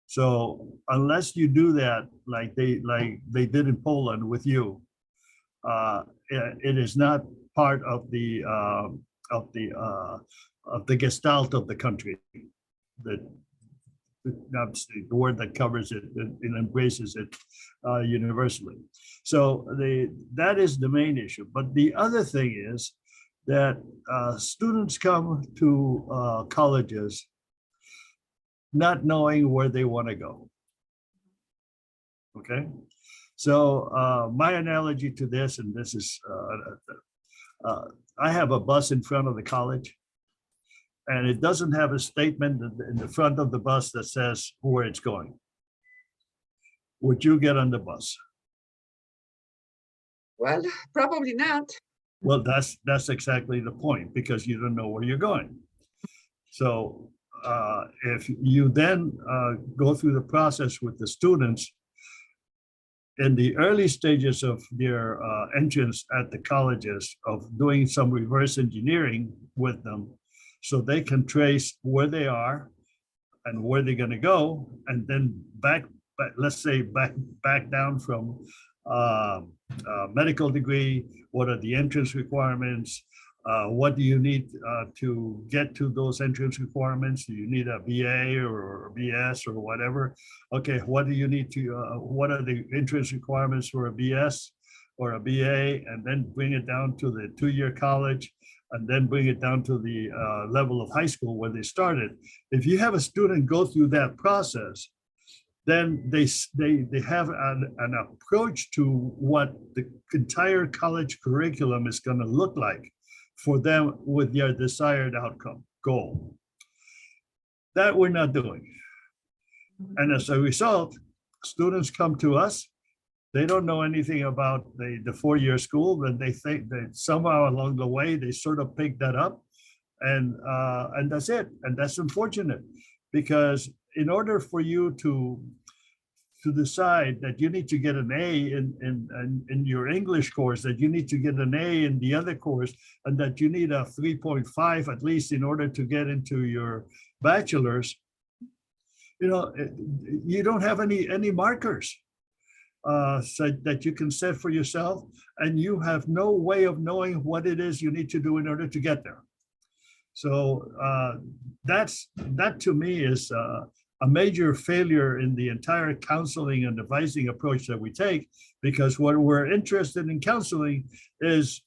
So unless you do that, like they did in Poland with you, it is not part of the gestalt of the country. That That's the word that covers it and embraces it universally. So that is the main issue. But the other thing is that students come to colleges not knowing where they want to go. Okay, so my analogy to this, and this is, I have a bus in front of the college, and it doesn't have a statement in the front of the bus that says where it's going. Would you get on the bus? Well, probably not. Well, that's exactly the point, because you don't know where you're going. So if you then go through the process with the students in the early stages of their entrance at the colleges, of doing some reverse engineering with them, so they can trace where they are and where they're going to go, and then let's say back down from medical degree. What are the entrance requirements? What do you need to get to those entrance requirements? Do you need a BA or a BS or whatever? Okay, what do you need to, what are the entrance requirements for a BS or a BA? And then bring it down to the 2-year college, and then bring it down to the level of high school where they started. If you have a student go through that process, then they have an approach to what the entire college curriculum is going to look like for them with their desired outcome goal. That we're not doing. And as a result, students come to us, they don't know anything about the 4-year school, and they think that somehow along the way, they sort of pick that up, and that's it. And that's unfortunate, because in order for you to decide that you need to get an A in your English course, that you need to get an A in the other course, and that you need a 3.5 at least in order to get into your bachelor's, you don't have any markers so that you can set for yourself, and you have no way of knowing what it is you need to do in order to get there. So that to me is a major failure in the entire counseling and advising approach that we take, because what we're interested in counseling is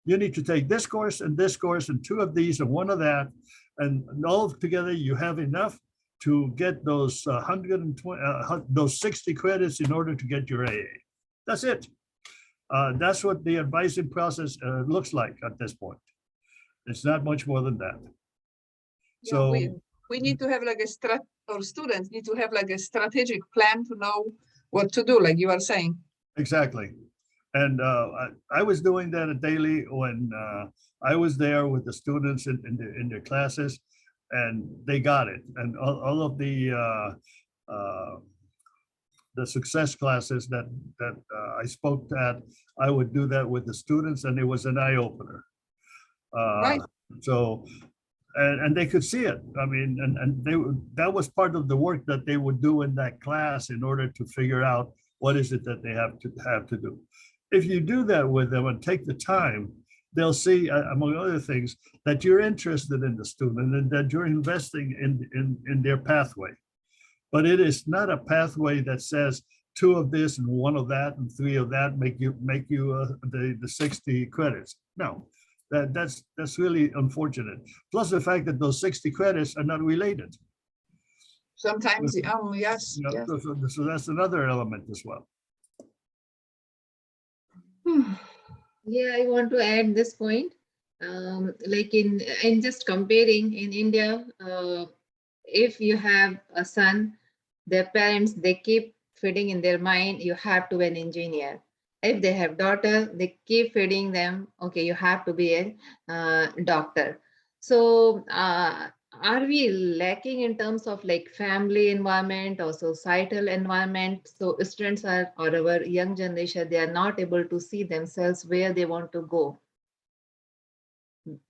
you need to take this course and 2 of these and 1 of that, and all together you have enough to get those 120, those 60 credits in order to get your AA. That's it. That's what the advising process looks like at this point. It's not much more than that. Yeah, So we need to have like or students need to have like a strategic plan to know what to do, like you are saying. exactly. And I was doing that daily when I was there with the students in their classes, and they got it. And all of the success classes that I spoke at, I would do that with the students, and it was an eye opener. Right. So, and they could see it. I mean, and that was part of the work that they would do in that class in order to figure out what is it that they have to do. If you do that with them and take the time, they'll see, among other things, that you're interested in the student and that you're investing in their pathway. But it is not a pathway that says 2 of this and 1 of that and 3 of that make you the 60 credits. No, that's really unfortunate. Plus the fact that those 60 credits are not related. Sometimes, yes, You know, yes. so that's another element as well. Yeah, I want to add this point. Like in just comparing in India, if you have a son, their parents, they keep feeding in their mind, you have to be an engineer. If they have daughter, they keep feeding them, okay, you have to be a doctor. So are we lacking in terms of like family environment or societal environment? So students are, or our young generation, they are not able to see themselves where they want to go.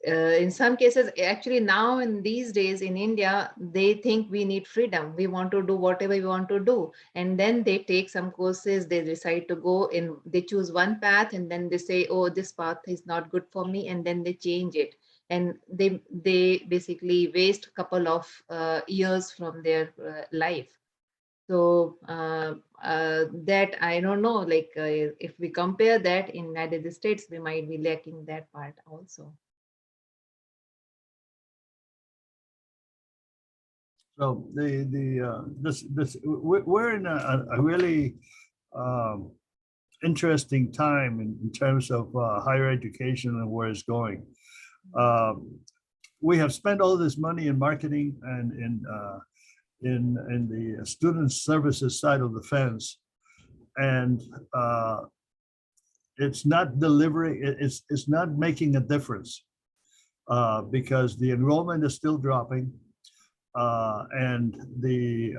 In some cases, actually now in these days in India, they think we need freedom. We want to do whatever we want to do. And then they take some courses, they decide to go in, they choose one path, and then they say, oh, this path is not good for me. And then they change it. and they basically waste a couple of years from their life. So that I don't know, like if we compare that in United States, we might be lacking that part also. So we're in a really interesting time in terms of higher education and where it's going. We have spent all this money in marketing and in the student services side of the fence, and it's not delivering. It's not making a difference because the enrollment is still dropping. And the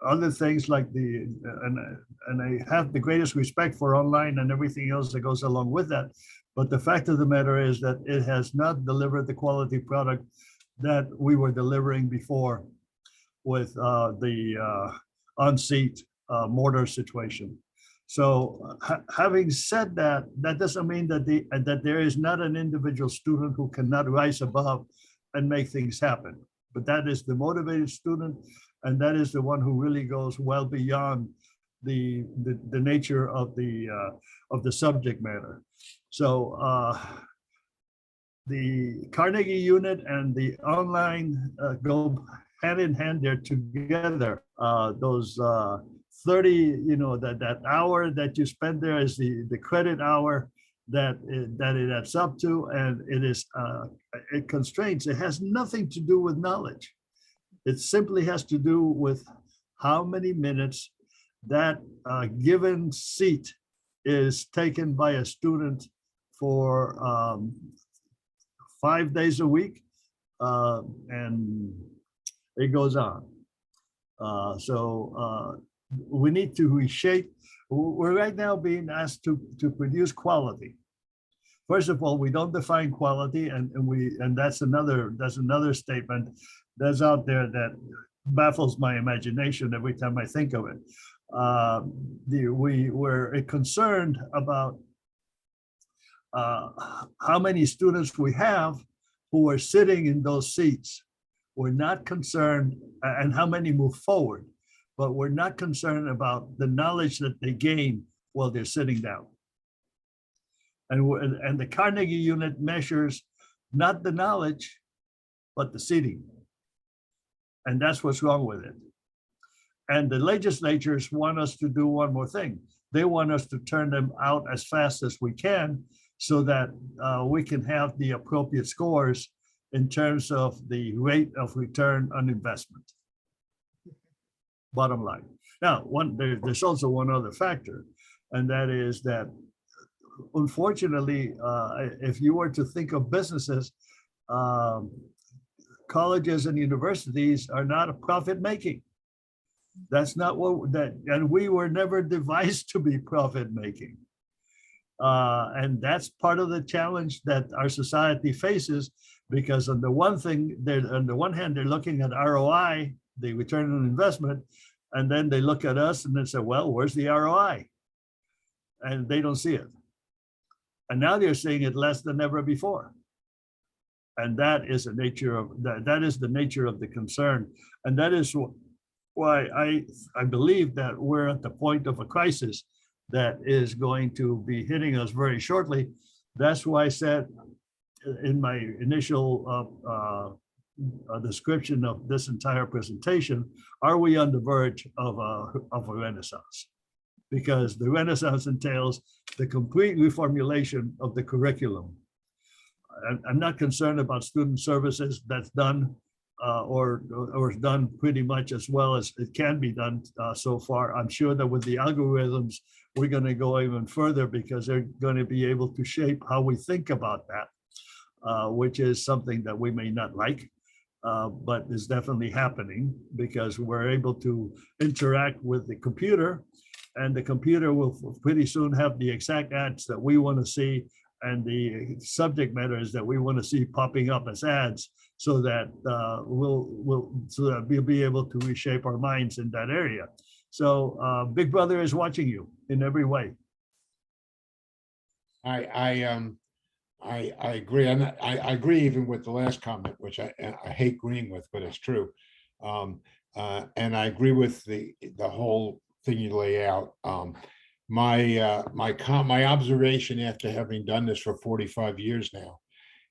other things like and I have the greatest respect for online and everything else that goes along with that. But the fact of the matter is that it has not delivered the quality product that we were delivering before with the on-seat mortar situation. So having said that, that doesn't mean that that there is not an individual student who cannot rise above and make things happen. But that is the motivated student, and that is the one who really goes well beyond the nature of the subject matter. So the Carnegie unit and the online go hand in hand. They're together. Those 30, you know, that hour that you spend there is the credit hour that it adds up to, and it is it constrains. It has nothing to do with knowledge. It simply has to do with how many minutes that given seat is taken by a student for 5 days a week, and it goes on. So we need to reshape. We're right now being asked to produce quality. First of all, we don't define quality, and that's another statement that's out there that baffles my imagination every time I think of it. We're concerned about how many students we have who are sitting in those seats. We're not concerned, and how many move forward, but we're not concerned about the knowledge that they gain while they're sitting down. And the Carnegie unit measures not the knowledge, but the seating. And that's what's wrong with it. And the legislatures want us to do one more thing. They want us to turn them out as fast as we can so that we can have the appropriate scores in terms of the rate of return on investment. Bottom line. Now, there's also one other factor, and that is that, unfortunately, if you were to think of businesses, colleges and universities are not profit making. That's not what and we were never devised to be profit making. And that's part of the challenge that our society faces, because on the one hand, they're looking at ROI, the return on investment, and then they look at us and they say, well, where's the ROI? And they don't see it. And now they're seeing it less than ever before. And that is the nature of that is the nature of the concern. And that is why I believe that we're at the point of a crisis that is going to be hitting us very shortly. That's why I said in my initial description of this entire presentation, are we on the verge of a renaissance? Because the renaissance entails the complete reformulation of the curriculum. I'm not concerned about student services. That's done or is done pretty much as well as it can be done so far. I'm sure that with the algorithms, we're going to go even further because they're going to be able to shape how we think about that, which is something that we may not like, but is definitely happening because we're able to interact with the computer, and the computer will pretty soon have the exact ads that we want to see and the subject matters that we want to see popping up as ads, so that we'll be able to reshape our minds in that area. So Big Brother is watching you in every way. I I agree, and I agree even with the last comment, which I hate agreeing with, but it's true. And I agree with the whole thing you lay out. My observation after having done this for 45 years now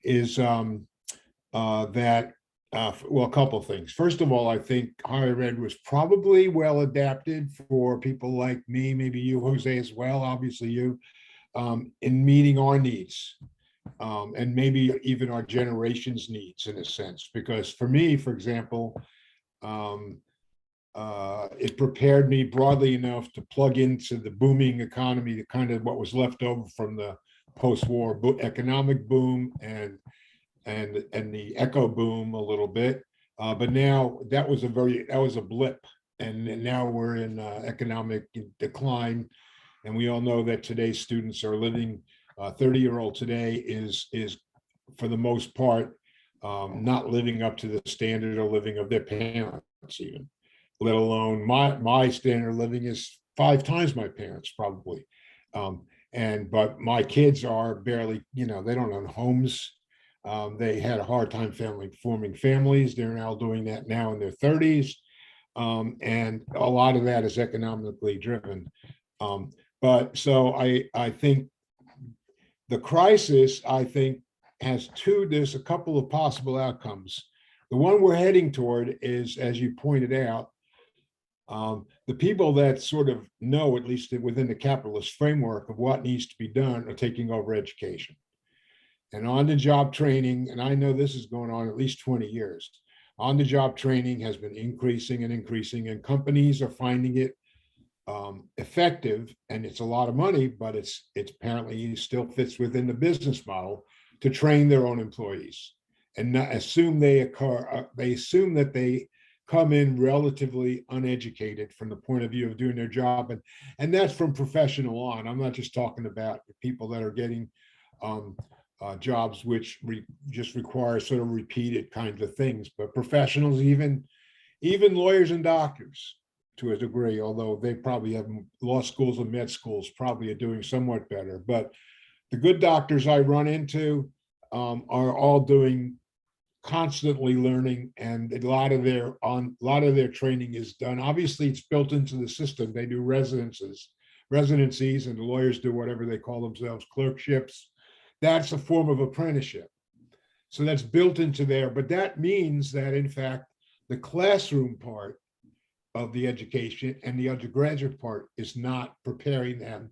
is that well, a couple of things. First of all, I think higher ed was probably well adapted for people like me, maybe you, Jose, as well, obviously you, in meeting our needs. And maybe even our generation's needs in a sense, because for me, for example, it prepared me broadly enough to plug into the booming economy, the kind of what was left over from the post-war economic boom and the echo boom a little bit. But now that was a blip, and now we're in economic decline, and we all know that today's students are living. 30-year-old today is for the most part not living up to the standard of living of their parents, even, let alone my standard of living is 5 times my parents probably. But my kids are barely, they don't own homes. They had a hard time forming families. They're now doing that now in their 30s. And a lot of that is economically driven. But so I think the crisis, has there's a couple of possible outcomes. The one we're heading toward is, as you pointed out, the people that sort of know, at least within the capitalist framework of what needs to be done, are taking over education. And on-the-job training, and I know this is going on at least 20 years, on-the-job training has been increasing, and companies are finding it effective, and it's a lot of money, but it's apparently still fits within the business model to train their own employees and not assume they assume that they come in relatively uneducated from the point of view of doing their job, and that's from professional on. I'm not just talking about people that are getting jobs which just require sort of repeated kinds of things, but professionals, even lawyers and doctors to a degree, although they probably have law schools and med schools probably are doing somewhat better. But the good doctors I run into are all doing constantly learning, and a lot of their training is done. Obviously, it's built into the system. They do residencies, and the lawyers do whatever they call themselves, clerkships. That's a form of apprenticeship. So that's built into there. But that means that, in fact, the classroom part of the education and the undergraduate part is not preparing them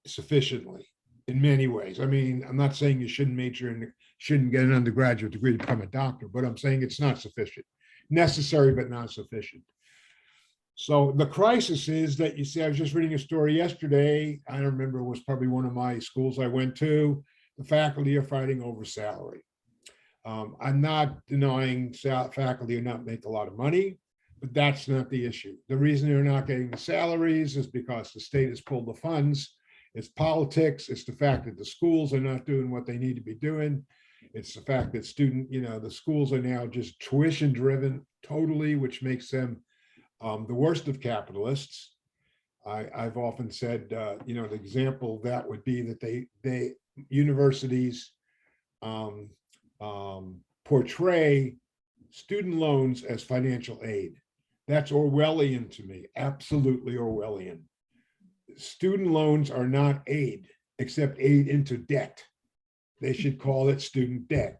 sufficiently in many ways. I mean, I'm not saying you shouldn't get an undergraduate degree to become a doctor, but I'm saying it's not sufficient. Necessary, but not sufficient. So the crisis is that, you see, I was just reading a story yesterday. I don't remember, it was probably one of my schools I went to. The faculty are fighting over salary. I'm not denying faculty do not make a lot of money, but that's not the issue. The reason they're not getting the salaries is because the state has pulled the funds. It's politics. It's the fact that the schools are not doing what they need to be doing. It's the fact that the schools are now just tuition driven totally, which makes them the worst of capitalists. I've often said, the example of that would be that universities portray student loans as financial aid. That's Orwellian to me, absolutely Orwellian. Student loans are not aid, except aid into debt. They should call it student debt.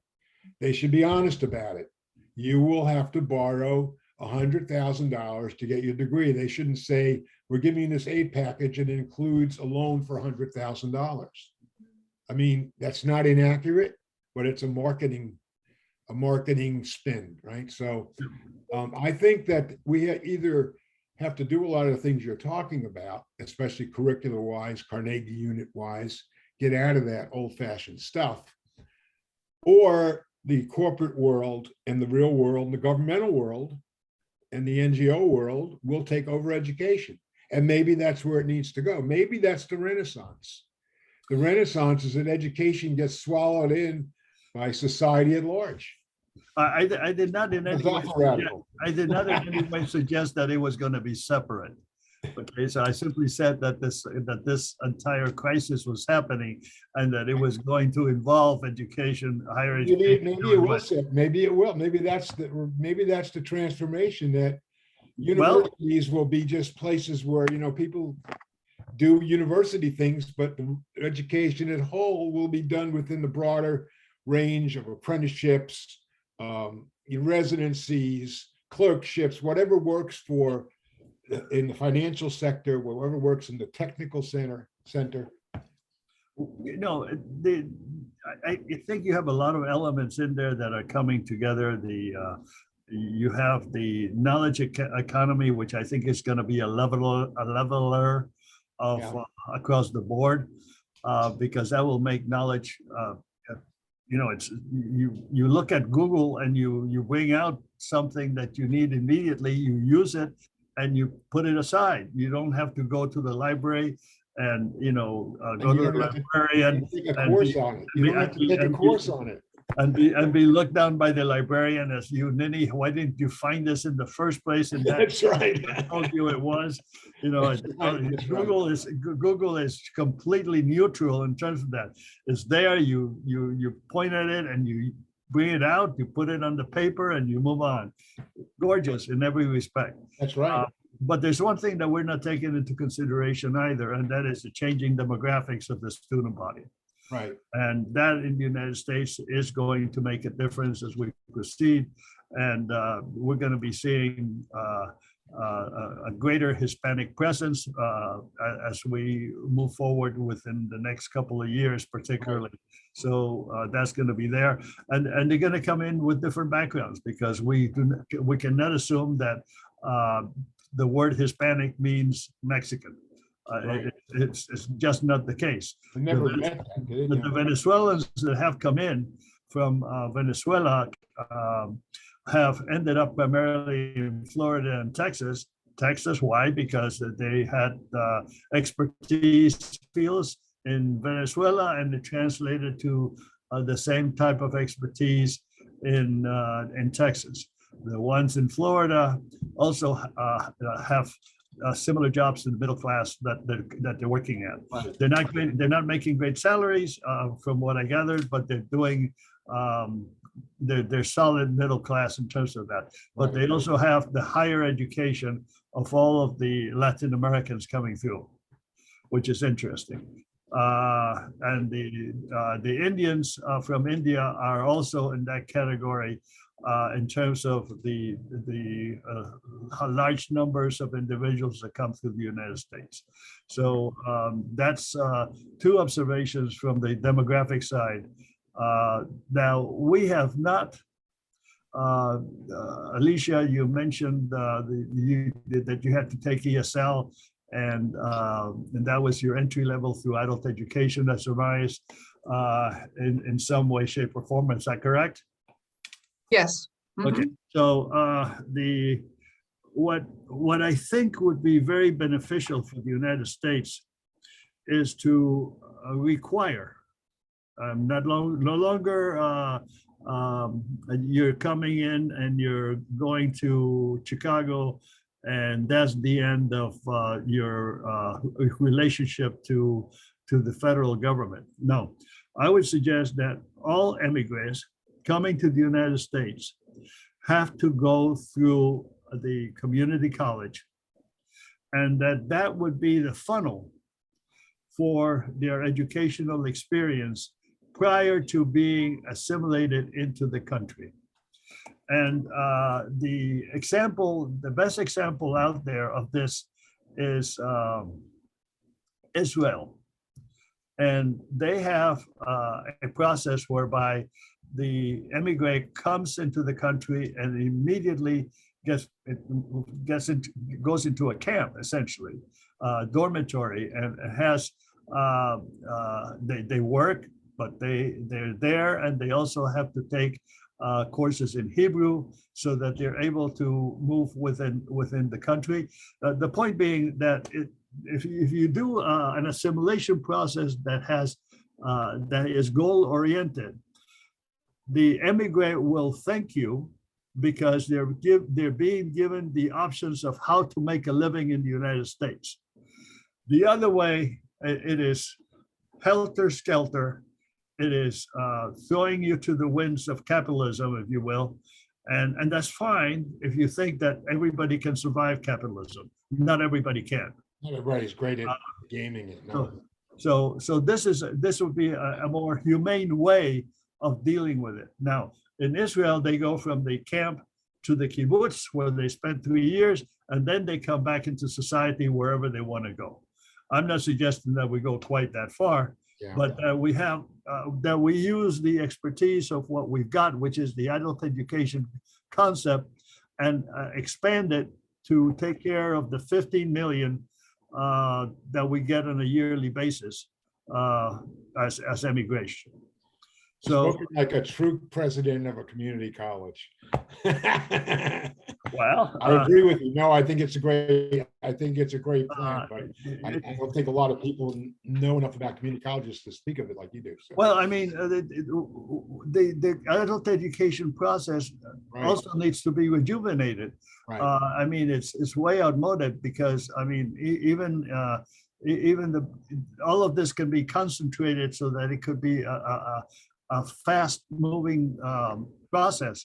They should be honest about it. You will have to borrow $100,000 to get your degree. They shouldn't say, we're giving you this aid package and it includes a loan for $100,000. I mean, that's not inaccurate, but it's a marketing spin, right? So I think that we either have to do a lot of the things you're talking about, especially curricular wise, Carnegie unit wise, get out of that old fashioned stuff, or the corporate world and the real world and the governmental world and the NGO world will take over education. And maybe that's where it needs to go. Maybe that's the Renaissance. The Renaissance is that education gets swallowed in by society at large. I did not in any way suggest, I did not in any way suggest that it was going to be separate. Okay, so I simply said that this entire crisis was happening and that it was going to involve education, higher education. Maybe it will, Seth. Maybe it will. Maybe that's the transformation, that Well, universities will be just places where, people do university things, but the education at whole will be done within the broader range of apprenticeships, residencies, clerkships, whatever works for in the financial sector, whatever works in the technical center. I think you have a lot of elements in there that are coming together. You have the knowledge economy, which I think is going to be a leveler of across the board, because that will make knowledge. It's you look at Google and you bring out something that you need immediately. You use it and you put it aside. You don't have to go to the library and go to the librarian. Take a course on it. You don't have to take a course on it. And be looked down by the librarian as Nini, why didn't you find this in the first place? And that's right. I told you it was. That's Google is completely neutral in terms of that. It's there. You point at it and you bring it out. You put it on the paper and you move on. Gorgeous in every respect. That's right. But there's one thing that we're not taking into consideration either, and that is the changing demographics of the student body. Right. And that in the United States is going to make a difference as we proceed. And we're going to be seeing a greater Hispanic presence as we move forward within the next couple of years, particularly. So that's going to be there. And they're going to come in with different backgrounds, because we cannot assume that the word Hispanic means Mexican. It's just not the case. The Venezuelans that have come in from Venezuela have ended up primarily in Florida and Texas. Texas, why? Because they had expertise fields in Venezuela, and it translated to the same type of expertise in Texas. The ones in Florida also have similar jobs to the middle class that they're working at. Right. They're not making great salaries, from what I gathered, but they're doing they're solid middle class in terms of that. But they also have the higher education of all of the Latin Americans coming through, which is interesting. And the Indians from India are also in that category. In terms of the large numbers of individuals that come through the United States. So that's two observations from the demographic side. Now, we have not, Alicia, you mentioned that you had to take ESL, and that was your entry level through adult education, that's arised in some way, shape, or form. Is that correct? Yes. Okay, so what I think would be very beneficial for the United States is to require, no longer you're coming in and you're going to Chicago and that's the end of your relationship to the federal government. No, I would suggest that all immigrants coming to the United States have to go through the community college, and that would be the funnel for their educational experience prior to being assimilated into the country. And the best example out there of this is Israel. And they have a process whereby the immigrant comes into the country and immediately goes into a camp, essentially, dormitory, and has they work, but they're there, and they also have to take courses in Hebrew so that they're able to move within the country. The point being that if you do an assimilation process that is goal oriented, the immigrant will thank you because they're being given the options of how to make a living in the United States. The other way, it is helter-skelter. It is throwing you to the winds of capitalism, if you will. And that's fine if you think that everybody can survive capitalism. Not everybody can. Not everybody's great at gaming it. No. So this would be a more humane way of dealing with it. Now, in Israel, they go from the camp to the kibbutz, where they spend 3 years, and then they come back into society wherever they want to go. I'm not suggesting that we go quite that far, Yeah. but we have that we use the expertise of what we've got, which is the adult education concept, and expand it to take care of the 15 million that we get on a yearly basis as immigration. So, Spoken like a true president of a community college. well, I agree with you. No, I think it's a great plan, but I don't think a lot of people know enough about community colleges to speak of it like you do. So. well, I mean, the adult education process Right. also needs to be rejuvenated. Right. I mean, it's way outmoded because I mean, even all of this can be concentrated so that it could be a fast-moving process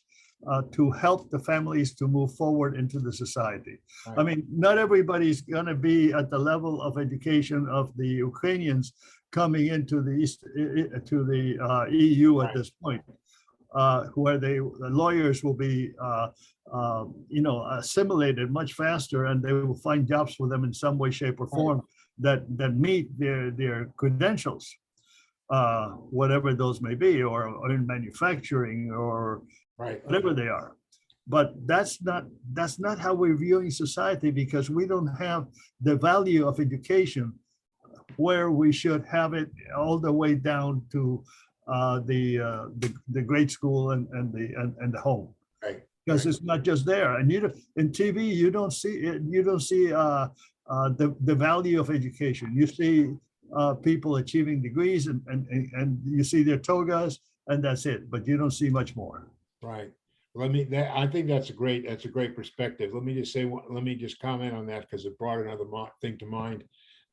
to help the families to move forward into the society. Right. I mean, not everybody's going to be at the level of education of the Ukrainians coming into the EU at Right. this point, where the lawyers will be, assimilated much faster, and they will find jobs for them in some way, shape, or form that meet their credentials. Whatever those may be, or in manufacturing, or Right. whatever they are. But that's not how we're viewing society, because we don't have the value of education where we should have it all the way down to the grade school and the home. Right. Because it's not just there, and in TV you don't see the value of education. You see people achieving degrees and you see their togas, and that's it, but you don't see much more. Right. I think that's a great perspective. Let me just comment on that, because it brought another thing to mind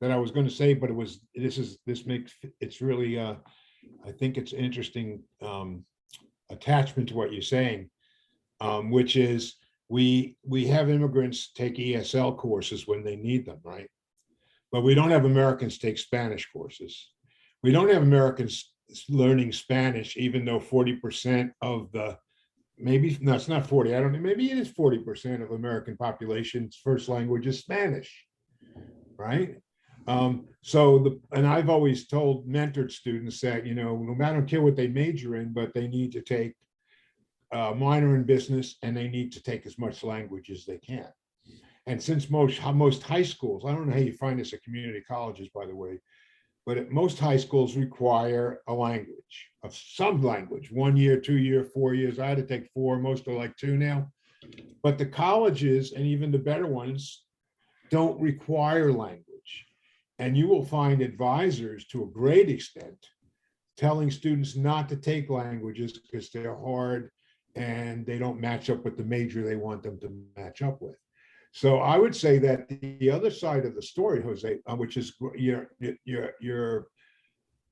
that I was going to say, but it's really, I think it's interesting attachment to what you're saying, which is we have immigrants take ESL courses when they need them, right? But we don't have Americans take Spanish courses. We don't have Americans learning Spanish, even though 40% of the, no, it's not 40, I don't know, maybe it is 40% of American population's first language is Spanish, right? And I've always mentored students that, I don't care what they major in, but they need to take a minor in business, and they need to take as much language as they can. And since most high schools, I don't know how you find this at community colleges, by the way, but most high schools require a language, of some language, 1 year, 2 year, 4 years. I had to take 4, most are like 2 now. But the colleges, and even the better ones, don't require language. And you will find advisors, to a great extent, telling students not to take languages because they're hard and they don't match up with the major they want them to match up with. So I would say that the other side of the story, Jose, which is the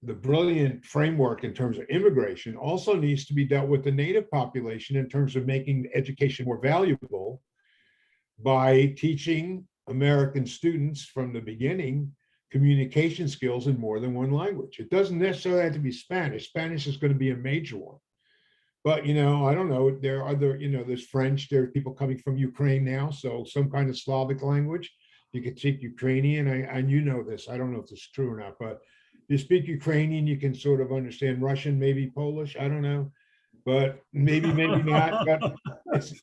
brilliant framework in terms of immigration, also needs to be dealt with the native population in terms of making education more valuable by teaching American students from the beginning communication skills in more than one language. It doesn't necessarily have to be Spanish. Spanish is going to be a major one. But, I don't know, there are there's French, there are people coming from Ukraine now, so some kind of Slavic language. You could speak Ukrainian, and you know this, I don't know if this is true or not, but you speak Ukrainian, you can sort of understand Russian, maybe Polish, I don't know, but maybe not, but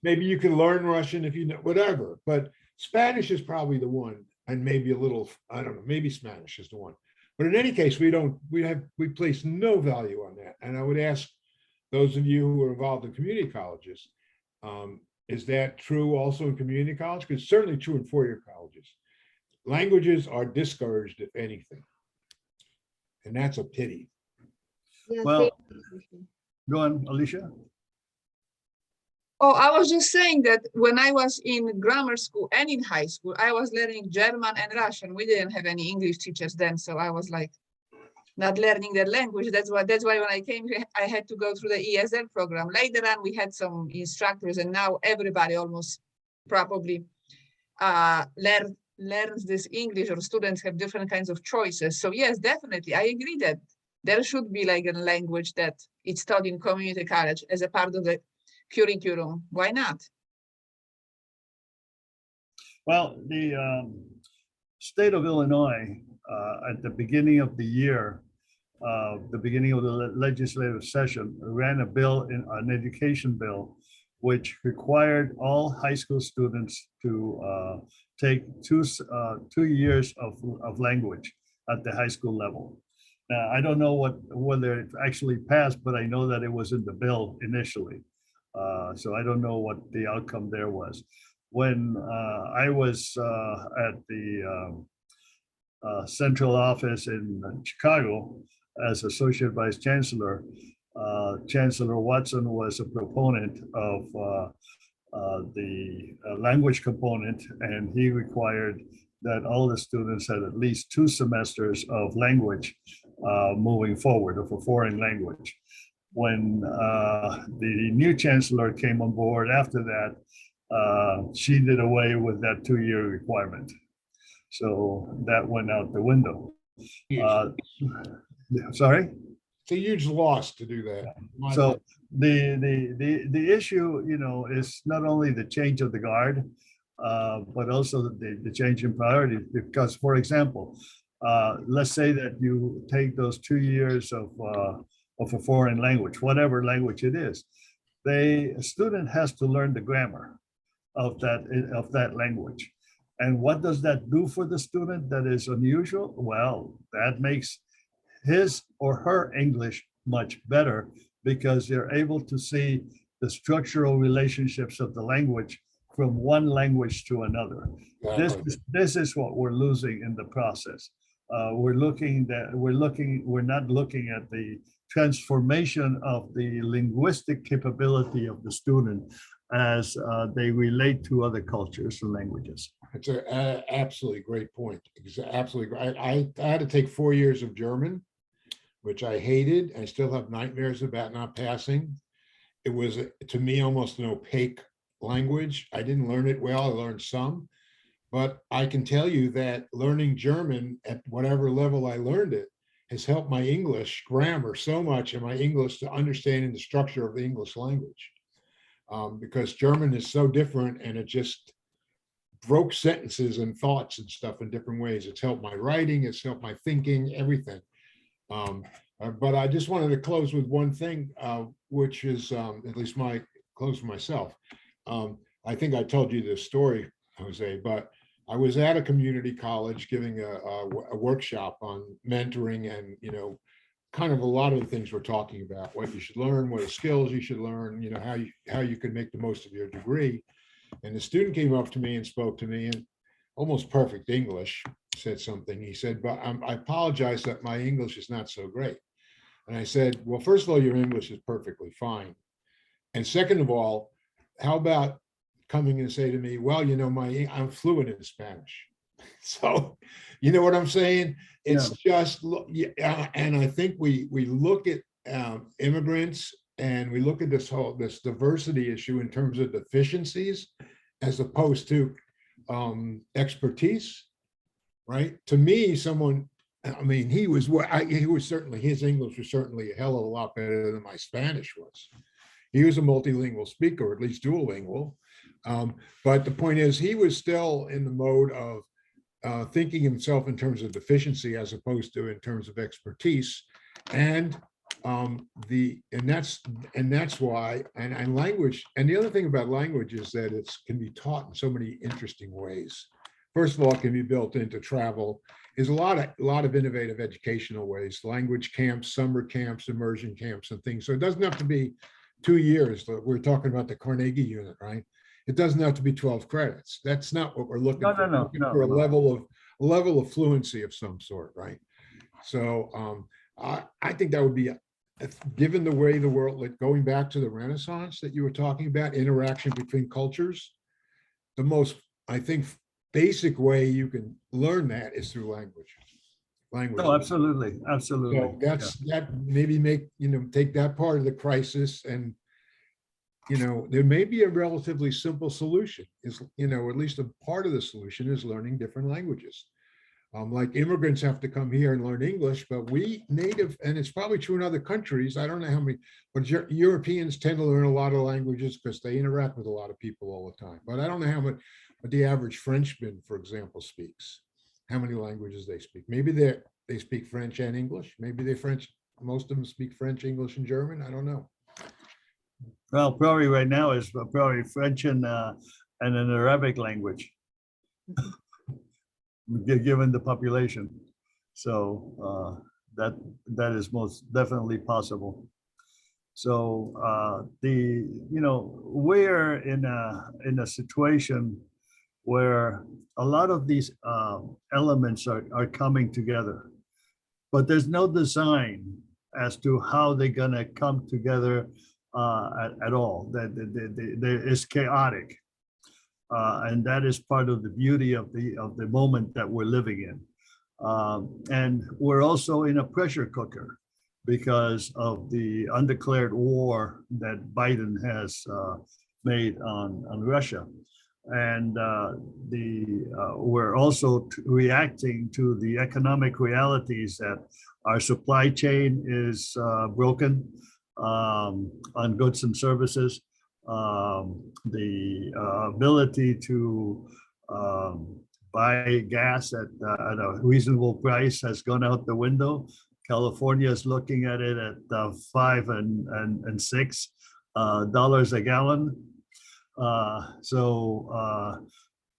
maybe you can learn Russian if you know, whatever. But Spanish is probably the one, and maybe a little, I don't know, maybe Spanish is the one. But in any case, we place no value on that. And I would ask those of you who are involved in community colleges, is that true also in community college? Because it's certainly true in four-year colleges. Languages are discouraged, if anything. And that's a pity. Yeah, Well, go on, Alicia. Oh, I was just saying that when I was in grammar school and in high school, I was learning German and Russian. We didn't have any English teachers then, so I was like not learning that language. That's why when I came here, I had to go through the ESL program. Later on, we had some instructors, and now everybody almost probably learns this English, or students have different kinds of choices. So yes, definitely, I agree that there should be like a language that it's taught in community college as a part of the curriculum. Why not? Well, the state of Illinois, at the beginning of the year, the beginning of the legislative session, ran a bill, an education bill, which required all high school students to take 2 years of language at the high school level. Now, I don't know whether it actually passed, but I know that it was in the bill initially. So I don't know what the outcome there was. When I was at the central office in Chicago as Associate Vice Chancellor, Chancellor Watson was a proponent of the language component, and he required that all the students had at least 2 semesters of language moving forward, of a foreign language. When the new chancellor came on board after that, she did away with that 2-year requirement. So that went out the window. Sorry? It's a huge loss to do that. So the issue, is not only the change of the guard, but also the change in priorities. Because, for example, let's say that you take those 2 years of a foreign language, whatever language it is, a student has to learn the grammar of that language. And what does that do for the student that is unusual? Well, that makes his or her English much better, because they're able to see the structural relationships of the language from one language to another. This is what we're losing in the process. We're not looking at the transformation of the linguistic capability of the student as they relate to other cultures and languages. It's an absolutely great point. Absolutely great. I had to take 4 years of German, which I hated. I still have nightmares about not passing. It was, to me, almost an opaque language. I didn't learn it well. I learned some, but I can tell you that learning German at whatever level I learned it has helped my English grammar so much, and my English to understanding the structure of the English language. Because German is so different, and it just broke sentences and thoughts and stuff in different ways. It's helped my writing, it's helped my thinking, everything. But I just wanted to close with one thing, which is at least close for myself. I think I told you this story, Jose, but I was at a community college giving a workshop on mentoring and, kind of a lot of the things we're talking about, what you should learn, what skills you should learn, how you can make the most of your degree. And the student came up to me and spoke to me in almost perfect English, said something. He said, but I apologize that my English is not so great. And I said, well, first of all, your English is perfectly fine. And second of all, how about coming and say to me, well, I'm fluent in Spanish. So, you know what I'm saying? It's just, and I think we look at immigrants, and we look at this diversity issue in terms of deficiencies as opposed to expertise, right? To me, he was certainly, his English was certainly a hell of a lot better than my Spanish was. He was a multilingual speaker, or at least duolingual. But the point is, he was still in the mode of thinking himself in terms of deficiency as opposed to in terms of expertise. And that's why, and language, and the other thing about language is that it can be taught in so many interesting ways. First of all, it can be built into travel. There's a lot of innovative educational ways, language camps, summer camps, immersion camps, and things. So it doesn't have to be 2 years. We're talking about the Carnegie unit, right? It doesn't have to be 12 credits. That's not what we're looking for. We're looking for a level of fluency of some sort, right? So I think that would be given the way the world, like going back to the Renaissance that you were talking about, interaction between cultures, the most, I think, basic way you can learn that is through language. Oh, absolutely, absolutely. So that's, that maybe make, take that part of the crisis, and, there may be a relatively simple solution is, at least a part of the solution is learning different languages. Like immigrants have to come here and learn English, but we native, and it's probably true in other countries, I don't know how many, but Europeans tend to learn a lot of languages because they interact with a lot of people all the time. But I don't know how much, but the average Frenchman, for example, speaks, how many languages they speak. Maybe they speak French and English. Maybe most of them speak French, English, and German. I don't know. Well, probably right now is probably French and an Arabic language, given the population. So that is most definitely possible. So we're in a situation where a lot of these elements are coming together, but there's no design as to how they're gonna come together at all. That it's chaotic, and that is part of the beauty of the moment that we're living in. And we're also in a pressure cooker because of the undeclared war that Biden has made on Russia. And we're also reacting to the economic realities that our supply chain is broken on goods and services. The ability to buy gas at a reasonable price has gone out the window. California is looking at it at $5 and $6 a gallon. So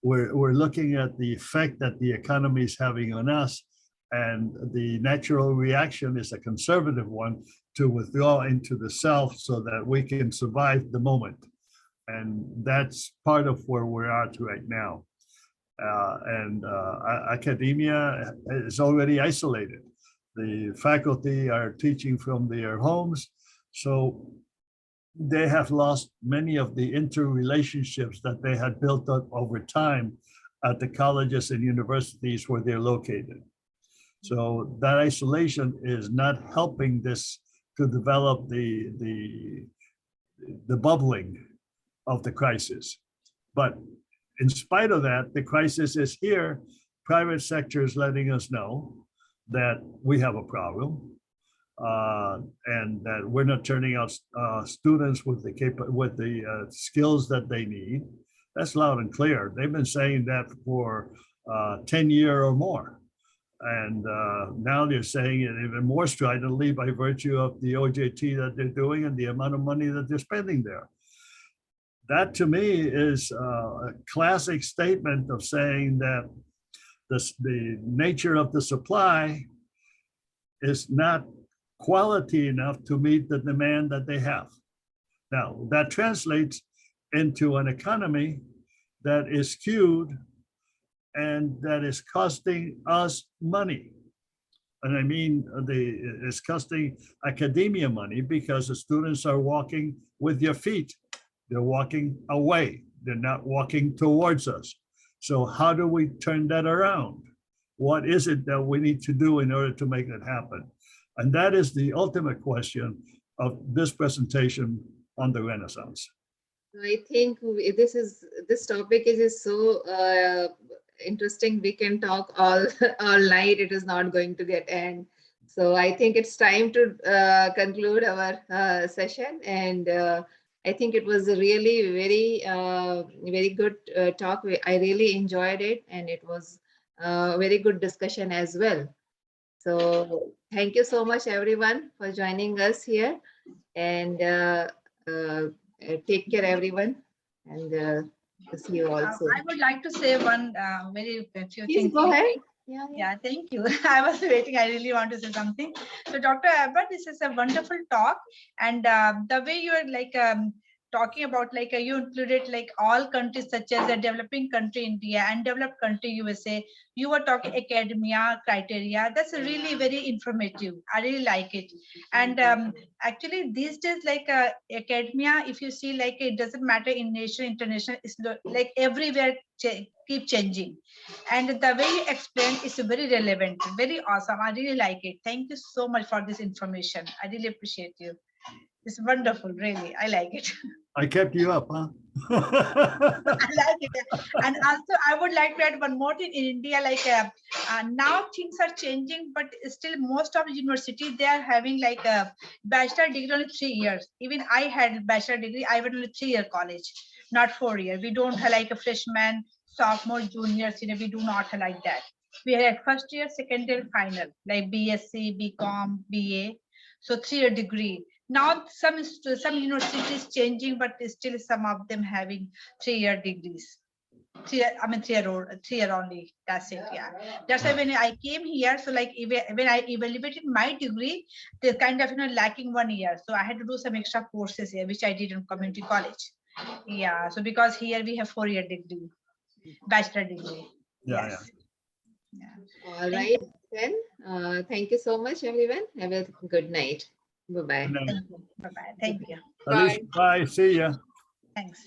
we're looking at the effect that the economy is having on us, and the natural reaction is a conservative one to withdraw into the self so that we can survive the moment. And that's part of where we're at right now. Academia is already isolated. The faculty are teaching from their homes, so they have lost many of the interrelationships that they had built up over time at the colleges and universities where they're located. So that isolation is not helping this to develop the bubbling of the crisis. But in spite of that, the crisis is here. Private sector is letting us know that we have a problem, and that we're not turning out students with the skills that they need. That's loud and clear. They've been saying that for 10 years or more. And now they're saying it even more stridently by virtue of the OJT that they're doing and the amount of money that they're spending there. That to me is a classic statement of saying that the nature of the supply is not quality enough to meet the demand that they have. Now, that translates into an economy that is skewed and that is costing us money. And I mean, it's costing academia money because the students are walking with their feet. They're walking away. They're not walking towards us. So how do we turn that around? What is it that we need to do in order to make that happen? And that is the ultimate question of this presentation on the Renaissance. I think this topic is so interesting. We can talk all night. It is not going to get end. So I think it's time to conclude our session. And I think it was a really very good talk. I really enjoyed it, and it was a very good discussion as well. So thank you so much, everyone, for joining us here. And take care, everyone. And see you also. I would like to say one few Please things. go ahead. Yeah, thank you. I was waiting. I really want to say something. So, Dr. Aybar, this is a wonderful talk, and the way you are like talking about like you included like all countries such as the developing country India and developed country USA. You were talking academia criteria. That's really very informative. I really like it. And actually these days like academia, if you see like it doesn't matter in nation, international, it's like everywhere keep changing. And the way you explain is very relevant, very awesome. I really like it. Thank you so much for this information. I really appreciate you. It's wonderful, really. I like it. I kept you up, huh? I like it. And also, I would like to add one more thing in India. Like now, things are changing, but still, most of the university they are having like a bachelor degree only 3 years. Even I had bachelor degree. I went only 3 year college, not 4 year. We don't have like a freshman, sophomore, junior, senior. We do not have like that. We had first year, second year, final, like BSc, BCom, BA. So 3 year degree. Now some universities changing, but still some of them having 3 year degrees. 3 year only. That's it. Yeah. That's why when I came here, so like when I evaluated my degree, they're kind of lacking 1 year. So I had to do some extra courses here, which I did in community college. Yeah. So because here we have 4 year degree, bachelor degree. Yeah, Yes. Yeah. All right, then. Thank you so much, everyone. Have a good night. Bye-bye. And then, Thank you. Bye bye. Thank you. Alicia, bye. See ya. Thanks.